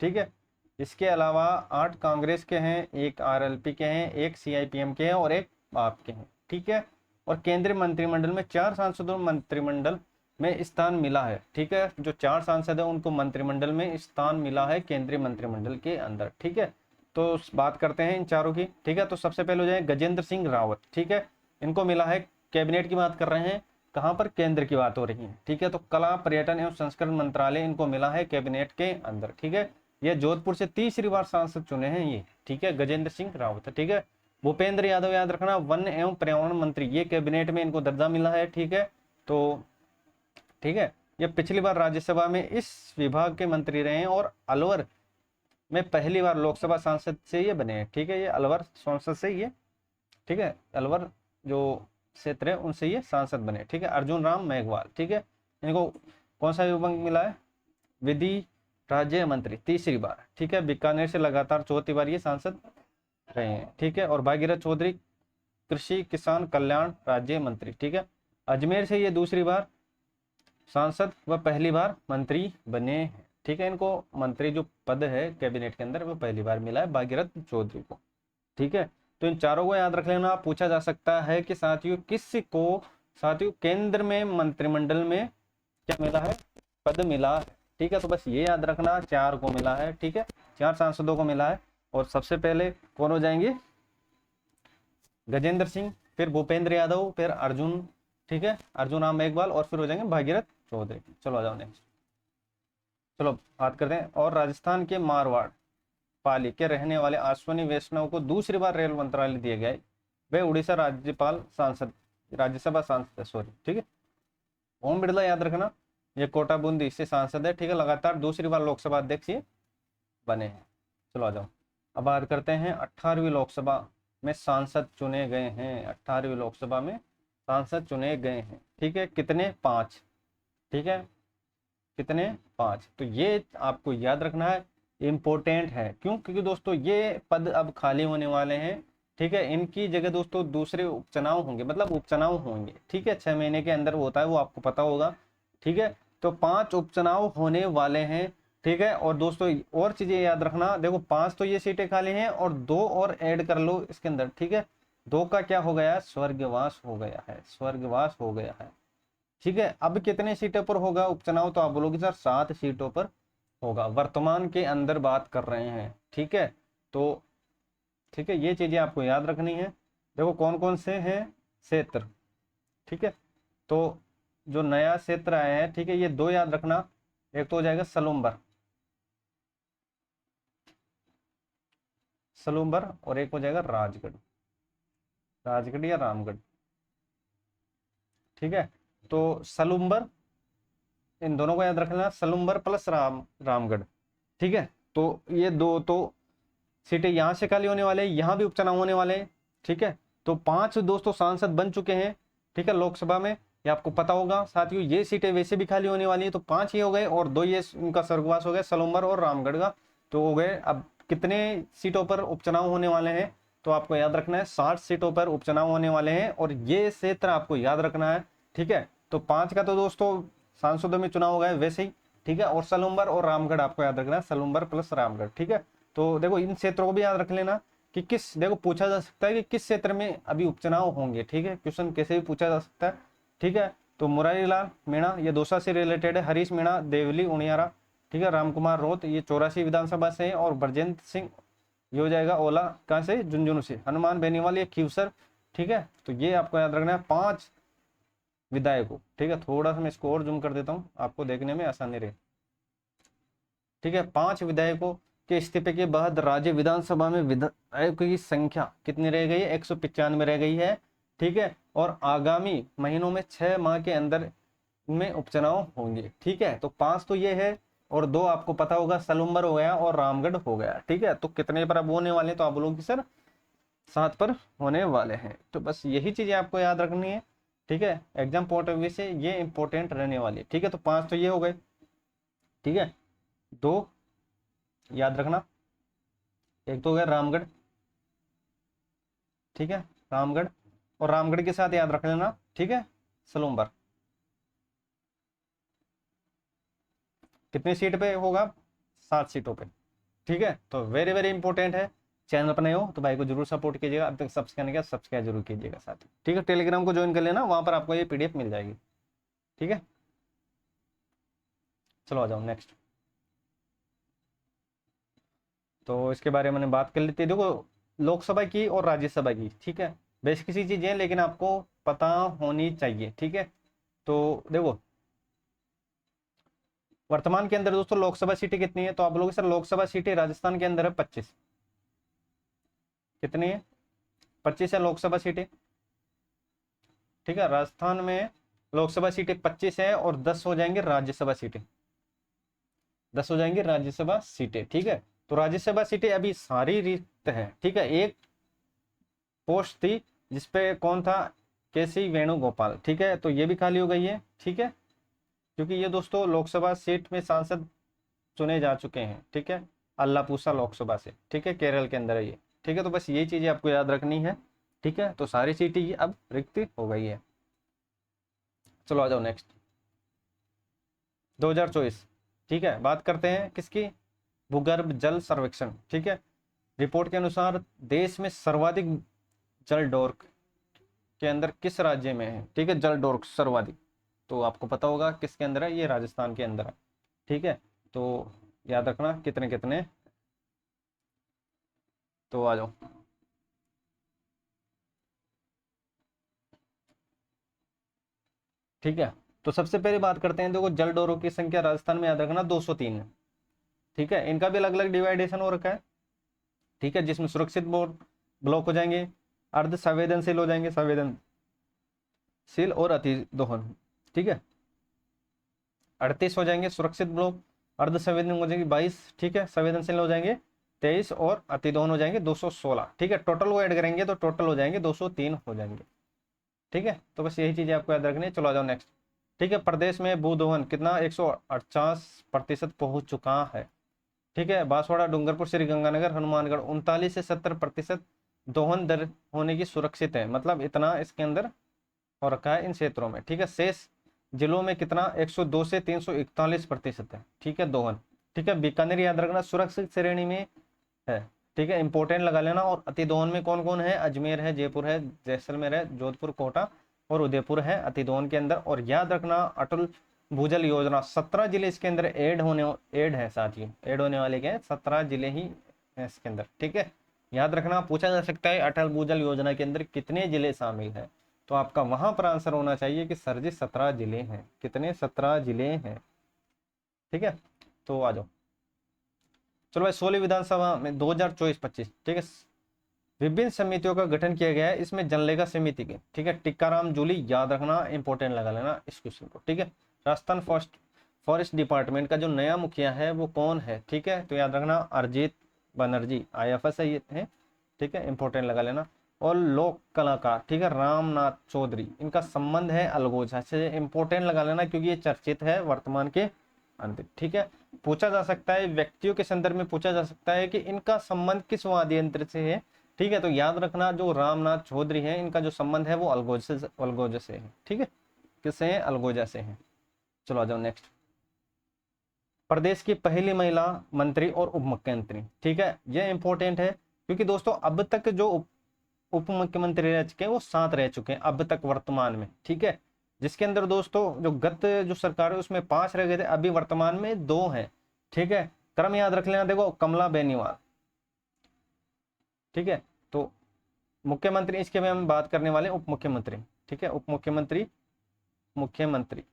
ठीक है, इसके अलावा 8 कांग्रेस के हैं, एक आरएलपी के हैं, एक सीआईपीएम के हैं और एक आप के हैं। ठीक है, और केंद्रीय मंत्रिमंडल में 4 सांसदों मंत्रिमंडल में स्थान मिला है। ठीक है, जो 4 सांसद है उनको मंत्रिमंडल में स्थान मिला है केंद्रीय मंत्रिमंडल के अंदर। ठीक है, तो बात करते हैं इन चारों की। ठीक है, तो सबसे पहले हो जाए गजेंद्र सिंह रावत। ठीक है, इनको मिला है, कैबिनेट की बात कर रहे हैं, कहाँ पर, केंद्र की बात हो रही है। ठीक है, तो कला पर्यटन एवं संस्कृति मंत्रालय इनको मिला है कैबिनेट के अंदर। ठीक है, ये जोधपुर से तीसरी बार सांसद चुने हैं ये। ठीक है, गजेंद्र सिंह रावत। ठीक है, भूपेंद्र यादव याद रखना वन एवं पर्यावरण मंत्री, ये कैबिनेट में इनको दर्जा मिला है। ठीक है, तो ठीक है, ये पिछली बार राज्यसभा में इस विभाग के मंत्री रहे हैं और अलवर में पहली बार लोकसभा सांसद से ये बने हैं। ठीक है, ये अलवर सांसद से ये, ठीक है, अलवर जो क्षेत्र है उनसे ये सांसद बने। ठीक है, अर्जुन राम मेघवाल। ठीक है, इनको कौन सा विभाग मिला है, विधि राज्य मंत्री, तीसरी बार। ठीक है, बीकानेर से लगातार चौथी बार ये सांसद रहे हैं। ठीक है, और भागीरथ चौधरी कृषि किसान कल्याण राज्य मंत्री। ठीक है, अजमेर से ये दूसरी बार सांसद व पहली बार मंत्री बने हैं। ठीक है, इनको मंत्री जो पद है कैबिनेट के अंदर वो पहली बार मिला है भागीरथ चौधरी को। ठीक है, तो इन चारों को याद रख लेना। पूछा जा सकता है कि साथियों किसको साथियों केंद्र में मंत्रिमंडल में क्या मिला है, पद मिला है। ठीक है, तो बस ये याद रखना 4 को मिला है। ठीक है, 4 सांसदों को मिला है, और सबसे पहले कौन हो जाएंगे, गजेंद्र सिंह, फिर भूपेंद्र यादव, फिर अर्जुन, ठीक है, अर्जुन राम मेघवाल, और फिर हो जाएंगे भागीरथ चौधरी। चलो आ जाओ नेक्स्ट। चलो बात करते हैं, और राजस्थान के मारवाड़ पाली के रहने वाले अश्विनी वैष्णव को दूसरी बार रेल मंत्रालय दिया गया है। वे उड़ीसा राज्यपाल सांसद, राज्यसभा सांसद है, सॉरी। ठीक है, ओम बिरला याद रखना, ये कोटा बूंदी से सांसद है। ठीक है, लगातार दूसरी बार लोकसभा अध्यक्ष ये बने हैं। चलो आ जाओ, अब बात करते हैं 18वीं लोकसभा में सांसद चुने गए हैं। 18वीं लोकसभा में सांसद चुने गए हैं। ठीक है, कितने, 5। ठीक है, कितने, 5। तो ये आपको याद रखना है, इम्पोर्टेंट है। क्यों, क्योंकि दोस्तों ये पद अब खाली होने वाले हैं। ठीक है, इनकी जगह दोस्तों दूसरे उपचुनाव होंगे, मतलब उपचुनाव होंगे। ठीक है, 6 महीने के अंदर होता है, वो आपको पता होगा। ठीक है, तो 5 उपचुनाव होने वाले हैं। ठीक है, और दोस्तों और चीजें याद रखना, देखो 5 तो ये सीटें खाली हैं, और 2 और ऐड कर लो इसके अंदर। ठीक है, 2 का क्या हो गया, स्वर्गवास हो गया है, स्वर्गवास हो गया है। ठीक है, अब कितने सीटों पर होगा उपचुनाव, तो आप बोलोगे सर 7 सीटों पर होगा, वर्तमान के अंदर बात कर रहे हैं। ठीक है, तो ठीक है, ये चीजें आपको याद रखनी है। देखो कौन कौन से हैं क्षेत्र। ठीक है, तो जो नया क्षेत्र आया है, ठीक है, ये 2 याद रखना, एक तो हो जाएगा सलूम्बर, सलूम्बर, और एक हो जाएगा राजगढ़, राजगढ़ या रामगढ़। ठीक है, तो सलूम्बर, इन दोनों को याद रखना, सलूम्बर प्लस रामगढ़। ठीक है, तो ये 2 तो सीटें यहाँ से खाली होने वाले हैं, यहाँ भी उपचुनाव होने वाले हैं। ठीक है, तो 5 दोस्तों सांसद बन चुके हैं। ठीक है, लोकसभा में, ये आपको पता होगा साथियों। ये सीटें वैसे भी खाली होने वाली है, तो 5 ये हो गए, और 2 ये उनका स्वर्गवास हो गया, सलूम्बर और रामगढ़ का, तो हो गए। अब कितने सीटों पर उपचुनाव होने वाले हैं, तो आपको याद रखना है 60 सीटों पर उपचुनाव होने वाले हैं, और ये क्षेत्र आपको याद रखना है। ठीक है, तो 5 का तो दोस्तों सांसदों में चुनाव हो गया वैसे ही। ठीक है, और सलूम्बर और रामगढ़ आपको याद रखना है, सलूम्बर प्लस रामगढ़। ठीक है, तो देखो इन क्षेत्रों को भी याद रख लेना कि किस, देखो पूछा जा सकता है कि किस क्षेत्र में अभी उपचुनाव होंगे। ठीक है, क्वेश्चन कैसे भी पूछा जा सकता है। ठीक है, तो मुरारी लाल मीणा ये दौसा से रिलेटेड है, हरीश मीणा देवली उनियारा। ठीक है, रामकुमार रोत ये 84 विधानसभा से है, और ब्रजेंद्र सिंह ये हो जाएगा ओला कहाँ से, झुंझुनू से। हनुमान बेनीवाल ये खीवसर। ठीक है, तो ये आपको याद रखना है 5 विधायकों। ठीक है, थोड़ा सा मैं इसको और जूम कर देता हूँ, आपको देखने में आसानी रहे। ठीक है, 5 विधायकों के इस्तीफे के बाद राज्य विधानसभा में विधायकों की संख्या कितनी रह गई है, 195 रह गई है। ठीक है, और आगामी महीनों में 6 माह के अंदर में उपचुनाव होंगे। ठीक है, तो 5 तो ये है, और 2 आपको पता होगा, सलूम्बर हो गया और रामगढ़ हो गया। ठीक है, तो कितने पर अब होने वाले हैं, तो आप बोलोगे सर 7 पर होने वाले हैं। तो बस यही चीजें आपको याद रखनी है। ठीक है, एग्जाम पॉइंट ऑफ व्यू से ये इंपॉर्टेंट रहने वाली है। ठीक है, तो 5 तो ये हो गए। ठीक है, 2 याद रखना, एक तो हो गया रामगढ़। ठीक है, रामगढ़, और रामगढ़ के साथ याद रख लेना, ठीक है, सलूम्बर। कितनी सीट पे होगा, 7 सीटों पे। ठीक है, तो वेरी वेरी इंपॉर्टेंट है। चैनल पर नए हो तो भाई को जरूर सपोर्ट कीजिएगा, अब तक सब्सक्राइब नहीं किया सब्सक्राइब जरूर कीजिएगा साथ ही। ठीक है, टेलीग्राम को ज्वाइन कर लेना, वहां पर आपको ये पीडीएफ मिल जाएगी। ठीक है, चलो आ जाओ नेक्स्ट। तो इसके बारे में बात कर लेते हैं। देखो, लोकसभा की और राज्यसभा की, ठीक है, बेसिक सी चीजें हैं लेकिन आपको पता होनी चाहिए। ठीक है, तो देखो वर्तमान के अंदर दोस्तों लोकसभा सीटें कितनी है, तो आप बोलोगे सर लोकसभा सीटें राजस्थान के अंदर है 25। कितनी है, 25 है लोकसभा सीटें। ठीक है, राजस्थान में लोकसभा सीटें 25 है, और 10 हो जाएंगे राज्यसभा सीटें, 10 हो जाएंगे राज्यसभा सीटें। ठीक है, तो राज्यसभा सीटें अभी सारी रिक्त है। ठीक है, एक पोस्ट थी जिसपे कौन था, केसी वेणुगोपाल। ठीक है, तो ये भी खाली हो गई है। ठीक है, क्योंकि ये दोस्तों लोकसभा सीट में सांसद चुने जा चुके हैं। ठीक है, अल्लापूसा लोकसभा से। ठीक है, केरल के अंदर है ये। ठीक है, तो बस यही चीजें आपको याद रखनी है। ठीक है, तो सारी सीटें ये अब रिक्त हो गई है। चलो आ जाओ नेक्स्ट, 2024। ठीक है, बात करते हैं किसकी, भूगर्भ जल सर्वेक्षण। ठीक है, रिपोर्ट के अनुसार देश में सर्वाधिक जल डोर्क के अंदर किस राज्य में है। ठीक है, जल डोर्क सर्वाधिक, तो आपको पता होगा किसके अंदर है, ये राजस्थान के अंदर है। ठीक है, तो याद रखना कितने कितने, तो आ जाओ। ठीक है, तो सबसे पहले बात करते हैं, देखो जल डोरों की संख्या राजस्थान में याद रखना 203 है। ठीक है, इनका भी अलग अलग डिवाइडेशन हो रखा है। ठीक है, जिसमें सुरक्षित बोर्ड ब्लॉक हो जाएंगे, अर्ध संवेदनशील हो जाएंगे, संवेदनशील और अति दोहन। ठीक है, 38 हो जाएंगे सुरक्षित ब्लॉक, अर्ध संवेदन हो जाएंगे 22। ठीक है, संवेदनशील हो जाएंगे 23, और अति दोहन हो जाएंगे 216। ठीक है, टोटल वो ऐड करेंगे तो टोटल हो जाएंगे 203 हो जाएंगे। ठीक है, तो बस यही चीजें आपको याद रखनी है। चलो आ जाओ नेक्स्ट। ठीक है, प्रदेश में भूदोहन कितना 148% पहुंच चुका है। ठीक है, बांसवाड़ा, डूंगरपुर, श्री गंगानगर, हनुमानगढ़ 39 से 70% दोहन दर होने की सुरक्षित है, मतलब इतना इसके अंदर हो रखा है इन क्षेत्रों में। ठीक है, शेष जिलों में कितना 102 से 341% है। ठीक है, दोहन। ठीक है, बीकानेर याद रखना सुरक्षित श्रेणी में है। ठीक है, इंपोर्टेंट लगा लेना। और अति दोहन में कौन कौन है, अजमेर है, जयपुर है, जैसलमेर है, जोधपुर, कोटा और उदयपुर है अति दोहन के अंदर। और याद रखना अटल भूजल योजना 17 जिले इसके अंदर ऐड है साथियों, ऐड होने वाले के 17 जिले ही है इसके अंदर। ठीक है, याद रखना पूछा जा सकता है अटल भूजल योजना के अंदर कितने जिले शामिल है, तो आपका वहां पर आंसर होना चाहिए कि सर जी 17 जिले हैं। कितने, 17 जिले हैं। ठीक है, तो आ जाओ। चलो भाई, 16 विधानसभा में 2024-25। ठीक है, विभिन्न समितियों का गठन किया गया है, इसमें जनलेगा समिति के। ठीक है, टिक्काराम जूली याद रखना, इंपॉर्टेंट लगा लेना इस क्वेश्चन को। ठीक है, राजस्थान फॉरेस्ट डिपार्टमेंट का जो नया मुखिया है वो कौन है। ठीक है, तो याद रखना अरिजीत बनर्जी, IFS है। ठीक है, इंपॉर्टेंट लगा लेना। और लोक कलाकार, ठीक है, रामनाथ चौधरी, इनका संबंध है अलगोजा से, इंपॉर्टेंट लगा लेना क्योंकि ये चर्चित है वर्तमान के अंदर। ठीक है, पूछा जा सकता है, व्यक्तियों के संदर्भ में पूछा जा सकता है कि इनका संबंध किस वाद्य यंत्र से है। ठीक है, तो याद रखना जो रामनाथ चौधरी है इनका जो संबंध है वो अलगोजा से है। ठीक है, किससे है, अलगोजा से है। चलो आ जाओ नेक्स्ट। प्रदेश की पहली महिला मंत्री और उप मुख्यमंत्री। ठीक है, ये इंपॉर्टेंट है क्योंकि दोस्तों अब तक जो उप मुख्यमंत्री रह चुके हैं वो 7 रह चुके हैं अब तक वर्तमान में। ठीक है, जिसके अंदर दोस्तों जो गत जो सरकार है उसमें 5 रह गए थे, अभी वर्तमान में 2 हैं। ठीक है, क्रम याद रख लेना, देखो कमला बेनीवाल। ठीक है, तो मुख्यमंत्री इसके में हम बात करने वाले उप मुख्यमंत्री। ठीक है, उप मुख्यमंत्री, मुख्यमंत्री।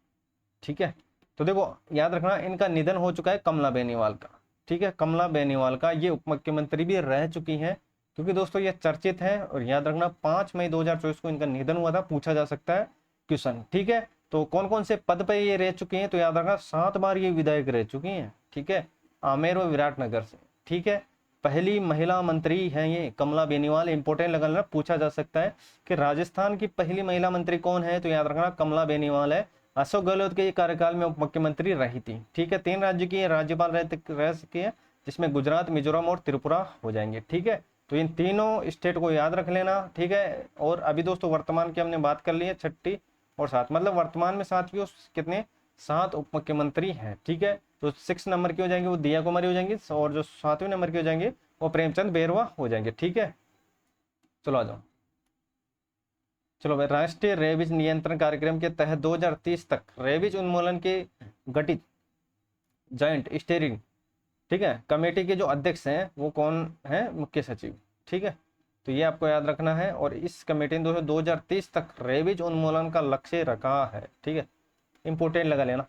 ठीक है, तो देखो याद रखना इनका निधन हो चुका है कमला बेनीवाल का। ठीक है, कमला बेनीवाल का, ये उप मुख्यमंत्री भी रह चुकी हैं क्योंकि दोस्तों ये चर्चित है। और याद रखना 5 मई 2024 को इनका निधन हुआ था, पूछा जा सकता है क्वेश्चन। ठीक है, तो कौन कौन से पद पे ये रह चुकी हैं, तो याद रखना 7 बार ये विधायक रह चुकी हैं। ठीक है, आमेर व विराटनगर से। ठीक है, पहली महिला मंत्री हैं ये कमला बेनीवाल। इंपोर्टेंट लगना, पूछा जा सकता है कि राजस्थान की पहली महिला मंत्री कौन है, तो याद रखना कमला बेनीवाल है। अशोक गहलोत के कार्यकाल में उप मुख्यमंत्री रही थी। ठीक है, 3 राज्य की राज्यपाल रह सकी है, जिसमें गुजरात, मिजोरम और त्रिपुरा हो जाएंगे। ठीक है, तो इन तीनों स्टेट को याद रख लेना। ठीक है, और अभी दोस्तों वर्तमान की हमने बात कर ली है, 6 और 7, मतलब वर्तमान में 7 की कितने 7 उप मुख्यमंत्री हैं। ठीक है, तो 6 नंबर की हो जाएंगे वो दिया कुमारी हो जाएंगी, और जो 7वें नंबर की हो जाएंगे वो प्रेमचंद बेरवा हो जाएंगे। ठीक है, चलो आ जाओ। चलो भाई, राष्ट्रीय रेबीज नियंत्रण कार्यक्रम के तहत 2030 तक रेबीज उन्मूलन के गठित जॉइंट स्टीयरिंग, ठीक है, कमेटी के जो अध्यक्ष हैं वो कौन है, मुख्य सचिव। ठीक है, तो ये आपको याद रखना है। और इस कमेटी ने 2030 तक रेबीज उन्मूलन का लक्ष्य रखा है। ठीक है, इंपोर्टेंट लगा लेना।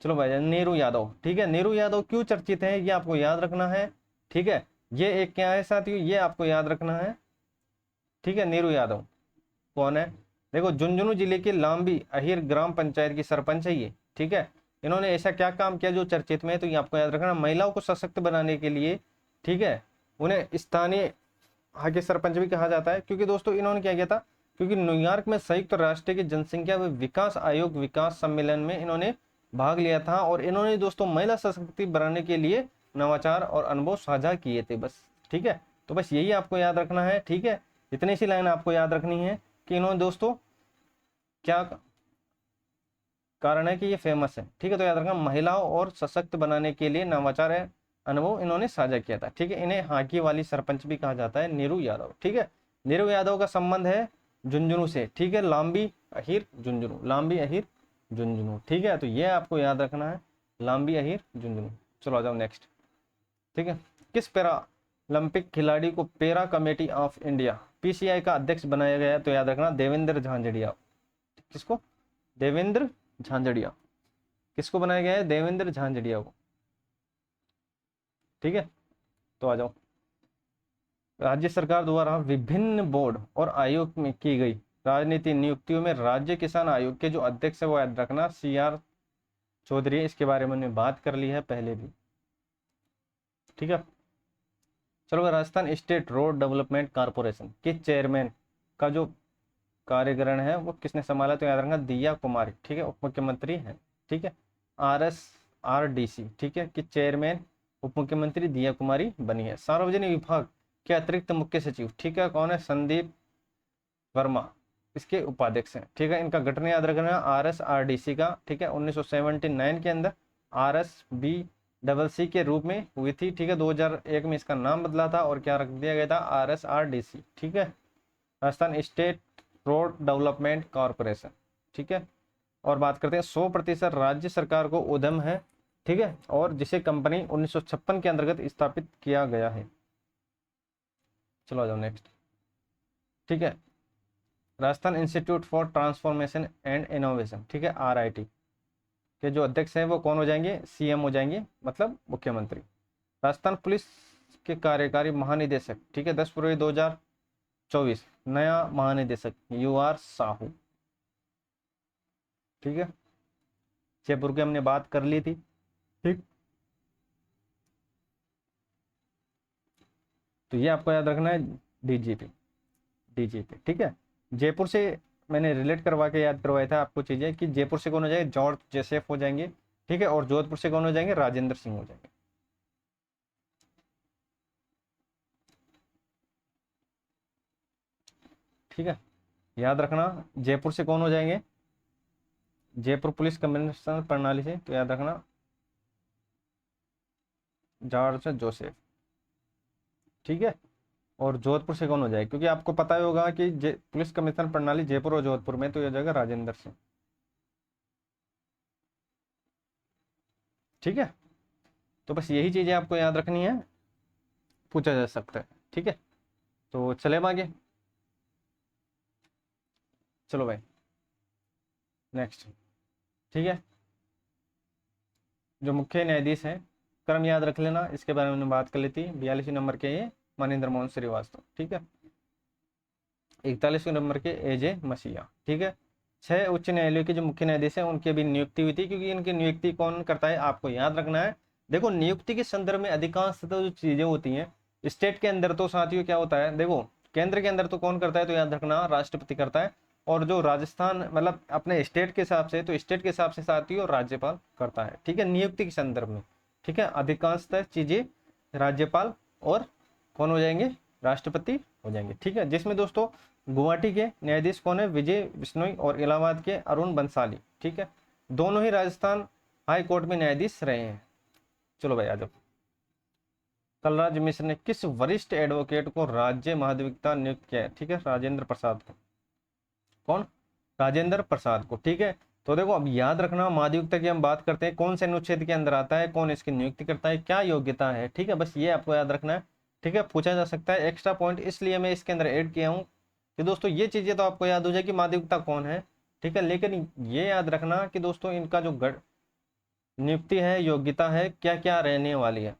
चलो भाई, नीरू यादव। ठीक है, नीरू यादव क्यों चर्चित है ये आपको याद रखना है। ठीक है, ये एक क्या है साथियों, ये आपको याद रखना है। ठीक है, नीरू यादव कौन है, देखो झुंझुनू जिले के लांबी अहिर ग्राम पंचायत की सरपंच है ये। ठीक है, इन्होंने ऐसा क्या काम किया जो चर्चित में है, तो ये आपको याद रखना, महिलाओं को सशक्त बनाने के लिए। ठीक है, उन्हें स्थानीय आगे सरपंच भी कहा जाता है, क्योंकि दोस्तों इन्होंने क्या किया था, क्योंकि न्यूयॉर्क में संयुक्त राष्ट्र के जनसंख्या व विकास आयोग विकास सम्मेलन में इन्होंने भाग लिया था। और इन्होंने दोस्तों महिला सशक्ति बनाने के लिए नवाचार और अनुभव साझा किए थे बस। ठीक है, तो बस यही आपको याद रखना है। ठीक है, इतनी सी लाइन आपको याद रखनी है कि इन्होंने दोस्तों क्या कारण है कि ये फेमस है। ठीक है, तो याद रखना, महिलाओं और सशक्त बनाने के लिए नवाचार अनुभव इन्होंने साझा किया था। ठीक है, इन्हें हाकी वाली सरपंच भी कहा जाता है, नीरू यादव। ठीक है, नीरू यादव का संबंध है झुंझुनू से। ठीक है, लांबी अहिर झुंझुनू, लांबी अहिर झुंझुनू। ठीक है, तो ये आपको याद रखना है, लांबी अहिर झुंझुनू। चलो आ जाओ नेक्स्ट। ठीक है, किस पैरा ओलंपिक खिलाड़ी को para committee of India PCI का अध्यक्ष बनाया गया, तो याद रखना देवेंद्र झांझड़िया। किसको, देवेंद्र झांझड़िया। किसको बनाया गया है, देवेंद्र झांझड़िया को। ठीक है, तो आ जाओ। राज्य सरकार द्वारा विभिन्न बोर्ड और आयोग में की गई राजनीति नियुक्तियों में राज्य किसान आयोग के जो अध्यक्ष है वो याद रखना CR चौधरी। इसके बारे में हमने बात कर ली है पहले भी। ठीक है, चलो, Rajasthan state road development corporation के चेयरमैन का जो कार्यकरण है वो किसने संभाला, तो याद रखना दिया कुमारी। ठीक है, उप मुख्यमंत्री है। ठीक है, RSRDC, ठीक है, कि चेयरमैन उप मुख्यमंत्री दिया कुमारी बनी है। सार्वजनिक विभाग के अतिरिक्त मुख्य सचिव, ठीक है, कौन है, संदीप वर्मा, इसके उपाध्यक्ष हैं। ठीक है, इनका गठन याद रखना RSRDC का। ठीक है, 1979 के अंदर RSBCC के रूप में हुई थी। ठीक है, 2001 में इसका नाम बदला था और क्या रख दिया गया था, RSRDC। ठीक है, Rajasthan state road development corporation. ठीक है, और बात करते हैं 100% राज्य सरकार को उद्यम है। ठीक है, और जिसे कंपनी 1956 के अंतर्गत स्थापित किया गया है। चलो आ जाओ नेक्स्ट। ठीक है, Rajasthan institute for transformation and innovation, ठीक है, RIT के जो अध्यक्ष हैं वो कौन हो जाएंगे, CM हो जाएंगे, मतलब मुख्यमंत्री। राजस्थान पुलिस के कार्यकारी महानिदेशक, ठीक है, 10 फरवरी 2024 नया महानिदेशक UR साहू। ठीक है, जयपुर की हमने बात कर ली थी। ठीक, तो ये आपको याद रखना है DGP। ठीक है, जयपुर से मैंने रिलेट करवा के याद करवाया था आपको चीजें कि जयपुर से कौन हो जाएंगे, जॉर्ज जोसेफ हो जाएंगे। ठीक है, और जोधपुर से कौन हो जाएंगे, राजेंद्र सिंह हो जाएंगे। ठीक है, याद रखना, जयपुर से कौन हो जाएंगे, जयपुर पुलिस कमिश्नर प्रणाली से, तो याद रखना जॉर्ज जोसेफ। ठीक है, और जोधपुर से कौन हो जाएगा, क्योंकि आपको पता ही होगा कि पुलिस कमिश्नर प्रणाली जयपुर और जोधपुर में, तो यह जाएगा राजेंद्र सिंह। ठीक है, तो बस यही चीजें आपको याद रखनी है, पूछा जा सकता है। ठीक है, तो चले आगे। चलो भाई नेक्स्ट। ठीक है, जो मुख्य न्यायाधीश है, क्रम याद रख लेना, इसके बारे में बात कर ली थी, 42 नंबर के ये मनिंदर मोहन श्रीवास्तव, ठीक है। 41 नंबर के AJ मसीहा, ठीक है। 6 उच्च न्यायालयों के जो मुख्य न्यायाधीश हैं उनकी अभी नियुक्ति हुई थी, क्योंकि इनकी नियुक्ति कौन करता है आपको याद रखना है। देखो नियुक्ति के संदर्भ में अधिकांश जो चीजें होती हैं स्टेट के अंदर, तो साथियों क्या होता है, देखो केंद्र के अंदर तो कौन करता है, तो याद रखना राष्ट्रपति करता है। और जो राजस्थान मतलब अपने स्टेट के हिसाब से, तो स्टेट के हिसाब से साथियों राज्यपाल करता है, ठीक है, नियुक्ति के संदर्भ में, ठीक है। अधिकांशतः चीजें राज्यपाल और कौन हो जाएंगे, राष्ट्रपति हो जाएंगे, ठीक है। जिसमें दोस्तों गुवाहाटी के न्यायाधीश कौन है, विजय बिश्नोई, और इलाहाबाद के अरुण बंसाली, ठीक है। दोनों ही राजस्थान हाई कोर्ट में न्यायाधीश रहे हैं। चलो भाई आ जाओ। कलराज मिश्र ने किस वरिष्ठ एडवोकेट को राज्य महाधिवक्ता नियुक्त किया है, ठीक है, राजेंद्र प्रसाद को। कौन, राजेंद्र प्रसाद को, ठीक है। तो देखो अब याद रखना महाधिवक्ता की हम बात करते हैं, कौन से अनुच्छेद के अंदर आता है, कौन इसकी नियुक्ति करता है, क्या योग्यता है, ठीक है, बस ये आपको याद रखना है, ठीक है। पूछा जा सकता है एक्स्ट्रा पॉइंट, इसलिए मैं इसके अंदर ऐड किया हूँ कि दोस्तों ये चीजें तो आपको याद हो जाए कि महाधिवक्ता कौन है, ठीक है। लेकिन ये याद रखना कि दोस्तों इनका जो नियुक्ति है, योग्यता है, क्या क्या रहने वाली है।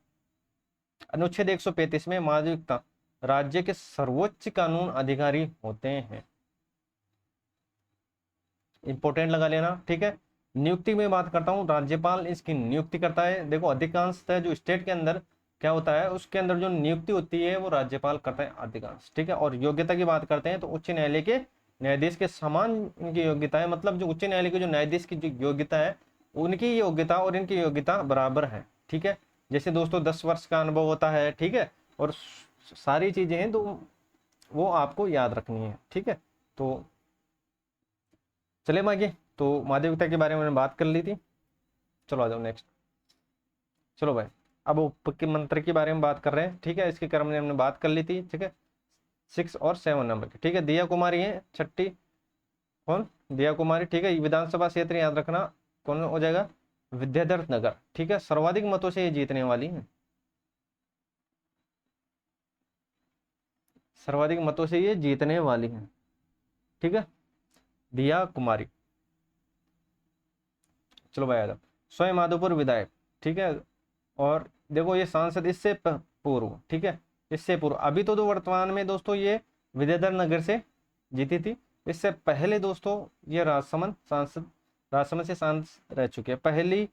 अनुच्छेद 135 में महाधिवक्ता राज्य के सर्वोच्च कानून अधिकारी होते हैं, इंपोर्टेंट लगा लेना, ठीक है। नियुक्ति में बात करता हूँ, राज्यपाल इसकी नियुक्ति करता है। देखो अधिकांशतः जो स्टेट के अंदर क्या होता है, उसके अंदर जो नियुक्ति होती है वो राज्यपाल करता है अधिकांश, ठीक है। और योग्यता की बात करते हैं तो उच्च न्यायालय के न्यायाधीश के समान इनकी योग्यता है, मतलब जो उच्च न्यायालय के जो न्यायाधीश की जो योग्यता है, उनकी योग्यता और इनकी योग्यता बराबर है, ठीक है। जैसे दोस्तों 10 वर्ष का अनुभव होता है, ठीक है, और सारी चीजें हैं तो वो आपको याद रखनी है, ठीक है। तो चले आगे, तो महाधिवक्ता के बारे में बात कर ली थी। चलो आ जाओ नेक्स्ट। चलो भाई अब मुख्यमंत्री के बारे में बात कर रहे हैं, ठीक है। इसके क्रम में हमने बात कर ली थी, ठीक है, 6 और 7 नंबर की, ठीक है। दिया कुमारी है छठी, कौन, दिया कुमारी, ठीक है। विधानसभा क्षेत्र याद रखना कौन हो जाएगा, विद्याधर नगर, ठीक है। सर्वाधिक मतों से ये जीतने वाली है, सर्वाधिक मतों से ये जीतने वाली है, ठीक है, दिया कुमारी। चलो भाई आ जाओ। स्वयं माधोपुर विधायक, ठीक है। और देखो ये सांसद इससे पूर्व, ठीक है, इससे पूर्व, अभी तो वर्तमान में दोस्तों ये विद्याधर नगर से जीती थी। इससे पहले दोस्तों ये राजसमंद सांसद, राजसमंद से सांसद रह चुके हैं, पहली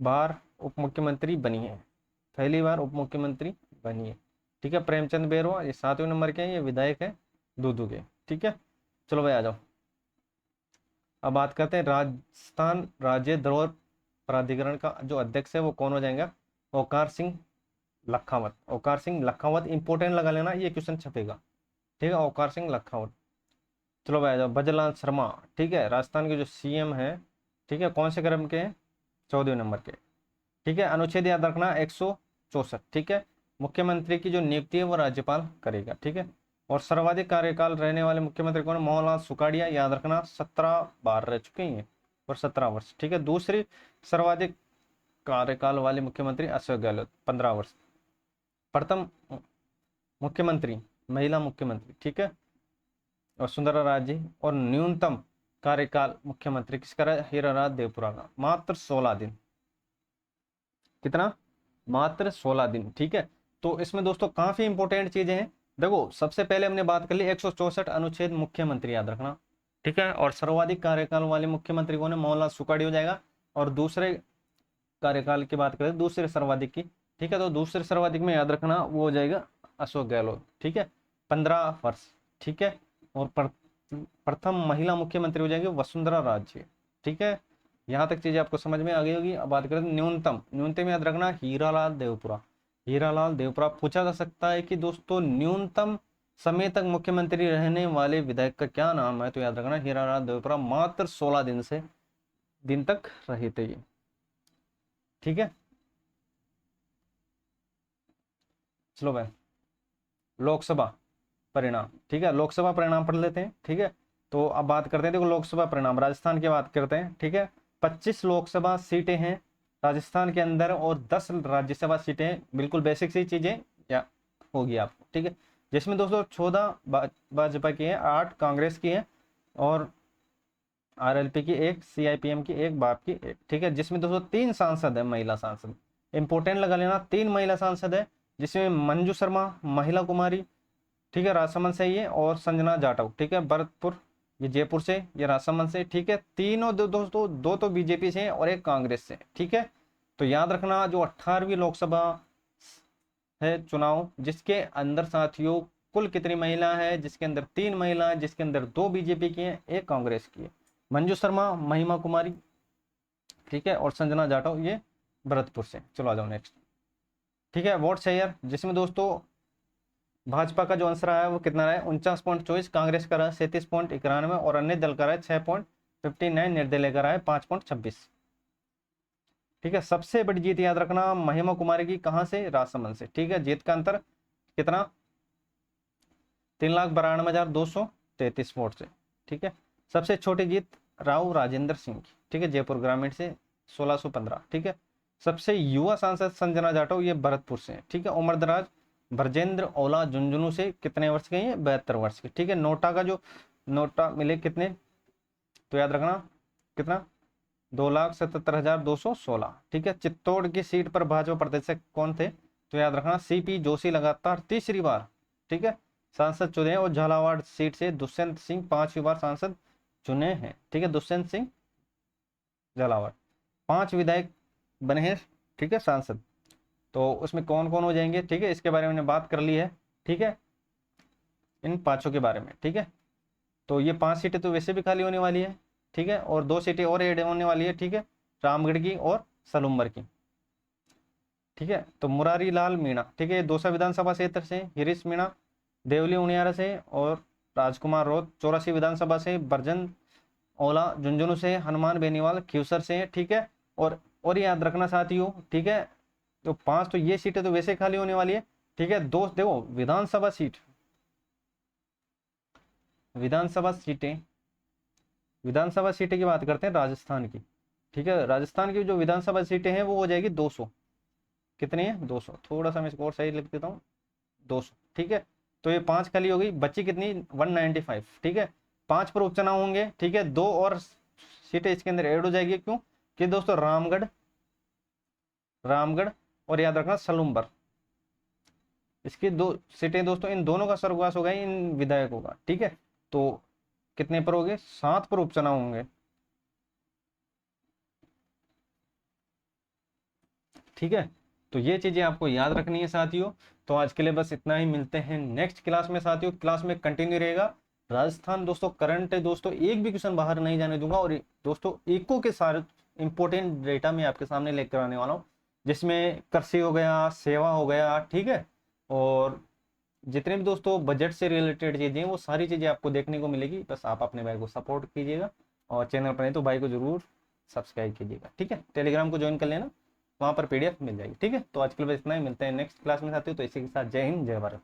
बार उप मुख्यमंत्री बनी है, पहली बार उप मुख्यमंत्री बनी है, ठीक है। प्रेमचंद बैरवा ये 7वें नंबर के हैं, ये विधायक है दूदू के, ठीक है। चलो भाई आ जाओ। अब बात करते हैं राजस्थान राज्य धरोहर प्राधिकरण का जो अध्यक्ष है वो कौन हो जाएगा, ओकार सिंह लखावत। ओकार सिंह लखावत इंपोर्टेंट लगा लेना, ये क्वेश्चन छपेगा, ठीक है, ओकार सिंह लखावत। चलो भाई आ जाओ। भजनलाल शर्मा, ठीक है, राजस्थान के जो CM है, ठीक है, कौन से क्रम के हैं, 14वें नंबर के, ठीक है। अनुच्छेद याद रखना 164, ठीक है। मुख्यमंत्री की जो नियुक्ति है वो राज्यपाल करेगा, ठीक है। और सर्वाधिक कार्यकाल रहने वाले मुख्यमंत्री कौन है, मोहनलाल सुखाड़िया, याद रखना 17 बार रह चुके हैं और 17 वर्ष, ठीक है। दूसरी सर्वाधिक कार्यकाल वाले मुख्यमंत्री अशोक गहलोत 15 वर्ष। प्रथम मुख्यमंत्री महिला मुख्यमंत्री, ठीक है, और सुंदरा राजे। और न्यूनतम कार्यकाल मुख्यमंत्री किसका रहा, हीरालाल देवपुरा का, मात्र 16 दिन, कितना, मात्र 16 दिन, ठीक है। तो इसमें दोस्तों काफी इंपॉर्टेंट चीजें हैं। देखो सबसे पहले हमने बात कर ली 164 अनुच्छेद मुख्यमंत्री याद रखना, ठीक है। और सर्वाधिक कार्यकाल वाले मुख्यमंत्री कौन है, मोहनलाल सुखाड़ी हो जाएगा। और दूसरे कार्यकाल की बात करें दूसरे सर्वाधिक की, ठीक है, तो दूसरे सर्वाधिक में याद रखना वो हो जाएगा अशोक गहलोत, ठीक है, 15 वर्ष, ठीक है। और प्रथम महिला मुख्यमंत्री हो जाएंगे वसुंधरा राजे, ठीक है। यहाँ तक चीजें आपको समझ में आ गई होगी। अब बात करें न्यूनतम, न्यूनतम याद रखना हीरालाल देवपुरा, हीरालाल देवपुरा। पूछा जा सकता है कि दोस्तों न्यूनतम समय तक मुख्यमंत्री रहने वाले विधायक का क्या नाम है, तो याद रखना हीरालाल देवपुरा, मात्र 16 दिन तक रहे थे ये, ठीक है। चलो भाई लोकसभा परिणाम, ठीक है, लोकसभा परिणाम पढ़ लेते हैं, ठीक है। तो अब बात करते हैं, देखो लोकसभा परिणाम राजस्थान की बात करते हैं, ठीक है। 25 लोकसभा सीटें हैं राजस्थान के अंदर और 10 राज्यसभा सीटें, बिल्कुल बेसिक सी चीजें या होगी आपको, ठीक है। जिसमें दोस्तों 14 भाजपा की है, 8 कांग्रेस की है, और RLP की 1, CIPM की 1, बाप की 1, ठीक है। जिसमें दोस्तों 3 सांसद है महिला सांसद, इंपोर्टेंट लगा लेना, 3 महिला सांसद है जिसमें मंजू शर्मा महिला कुमारी, ठीक है, राजसमंद से ये, और संजना जाटव, ठीक है, भरतपुर, ये जयपुर से, ये राजसमंद से, ठीक है। तीनों दोस्तों, दो तो बीजेपी से और एक कांग्रेस से, ठीक है। तो याद रखना जो 18वीं लोकसभा है चुनाव, जिसके अंदर साथियों कुल कितनी महिला है, जिसके अंदर 3 महिला है, जिसके अंदर 2 बीजेपी की है, 1 कांग्रेस की है। मंजू शर्मा महिमा कुमारी, ठीक है, और संजना जाटव ये भरतपुर से। चलो आ जाओ नेक्स्ट, ठीक है। वोट शेयर, जिसमें दोस्तों भाजपा का जो आंसर आया वो कितना रहा है, 49.24, कांग्रेस का रहा 37.91, और अन्य दल का रहा है 6.59, निर्दलीय का रहा है 5.26, ठीक है। सबसे बड़ी जीत याद रखना महिमा कुमारी की, कहां से, राजसमंद से, ठीक है। जीत का अंतर कितना, 3,92,233 वोट से, ठीक है। सबसे छोटी जीत राव राजेंद्र सिंह की, ठीक है, जयपुर ग्रामीण से 1615, ठीक है। सबसे युवा सांसद संजना जाटव, ये भरतपुर से, ठीक है। उम्र दराज ब्रजेंद्र ओला झुंझुनू से, कितने वर्ष के हैं, 72 वर्ष के, ठीक है। नोटा का जो नोटा मिले कितने, तो याद रखना कितना, 2,77,216, ठीक है। चित्तौड़ की सीट पर भाजपा प्रत्याशी कौन थे, तो याद रखना सीपी जोशी लगातार तीसरी बार, ठीक है, सांसद चुने, और झालावाड़ सीट से दुष्यंत सिंह 5वीं बार सांसद चुने हैं, ठीक है। दुष्यंत सिंह झालावाड़ 5 विधायक बने हैं, ठीक है, सांसद। तो उसमें कौन कौन हो जाएंगे, ठीक है, इसके बारे में हमने बात कर ली है, ठीक है, इन 5 के बारे में, ठीक है। तो ये 5 सीटें तो वैसे भी खाली होने वाली है, ठीक है, और 2 सीटें और ऐड होने वाली है, ठीक है, रामगढ़ की और सलूम्बर की, ठीक है। तो मुरारी लाल मीणा, ठीक है, दौसा विधानसभा क्षेत्र से, हिरीश मीणा देवली उनियारा से, और राजकुमार रोत 84 विधानसभा से, बरजन ओला झुंझुनू से, हनुमान बेनीवाल खीवसर से, ठीक है। और याद रखना साथियों, ठीक है, तो 5 तो ये सीटें तो वैसे खाली होने वाली है, ठीक है। दोस्त देखो विधानसभा सीटें की बात करते हैं राजस्थान की, ठीक है। राजस्थान की जो विधानसभा सीटें हैं वो हो जाएगी 200, कितनी है, 200, थोड़ा सा मैं इसको और सही लिख देता हूँ, 200, ठीक है। तो ये 5 खाली हो गई, बच्ची कितनी, 195, ठीक है। 5 पर उपचुनाव होंगे, ठीक है, 2 और सीटें इसके अंदर ऐड हो जाएगी, क्यों कि दोस्तों रामगढ़ और याद रखना सलूम्बर, इसकी 2 सीटें दोस्तों, इन दोनों का स्वर्गवास हो गया इन विधायकों का, ठीक है। तो कितने पर हो गए, 7 पर उपचुनाव होंगे, ठीक है। तो ये चीजें आपको याद रखनी है साथियों। तो आज के लिए बस इतना ही, मिलते हैं नेक्स्ट क्लास में साथियों। क्लास में कंटिन्यू रहेगा राजस्थान दोस्तों, करंट है दोस्तों, एक भी क्वेश्चन बाहर नहीं जाने दूंगा, और दोस्तों इको के सारे इंपॉर्टेंट डेटा मैं आपके सामने लेकर आने वाला हूँ, जिसमें कृषि हो गया, सेवा हो गया, ठीक है, और जितने भी दोस्तों बजट से रिलेटेड चीजें वो सारी चीजें आपको देखने को मिलेगी। बस आप अपने भाई को सपोर्ट कीजिएगा, और चैनल पर नहीं तो भाई को जरूर सब्सक्राइब कीजिएगा, ठीक है। टेलीग्राम को ज्वाइन कर लेना, वहां पर पीडीएफ मिल जाएगी, ठीक है। तो आज के लिए बस इतना ही, मिलते हैं नेक्स्ट क्लास में साथियों। तो इसी के साथ जय हिंद, जय भारत।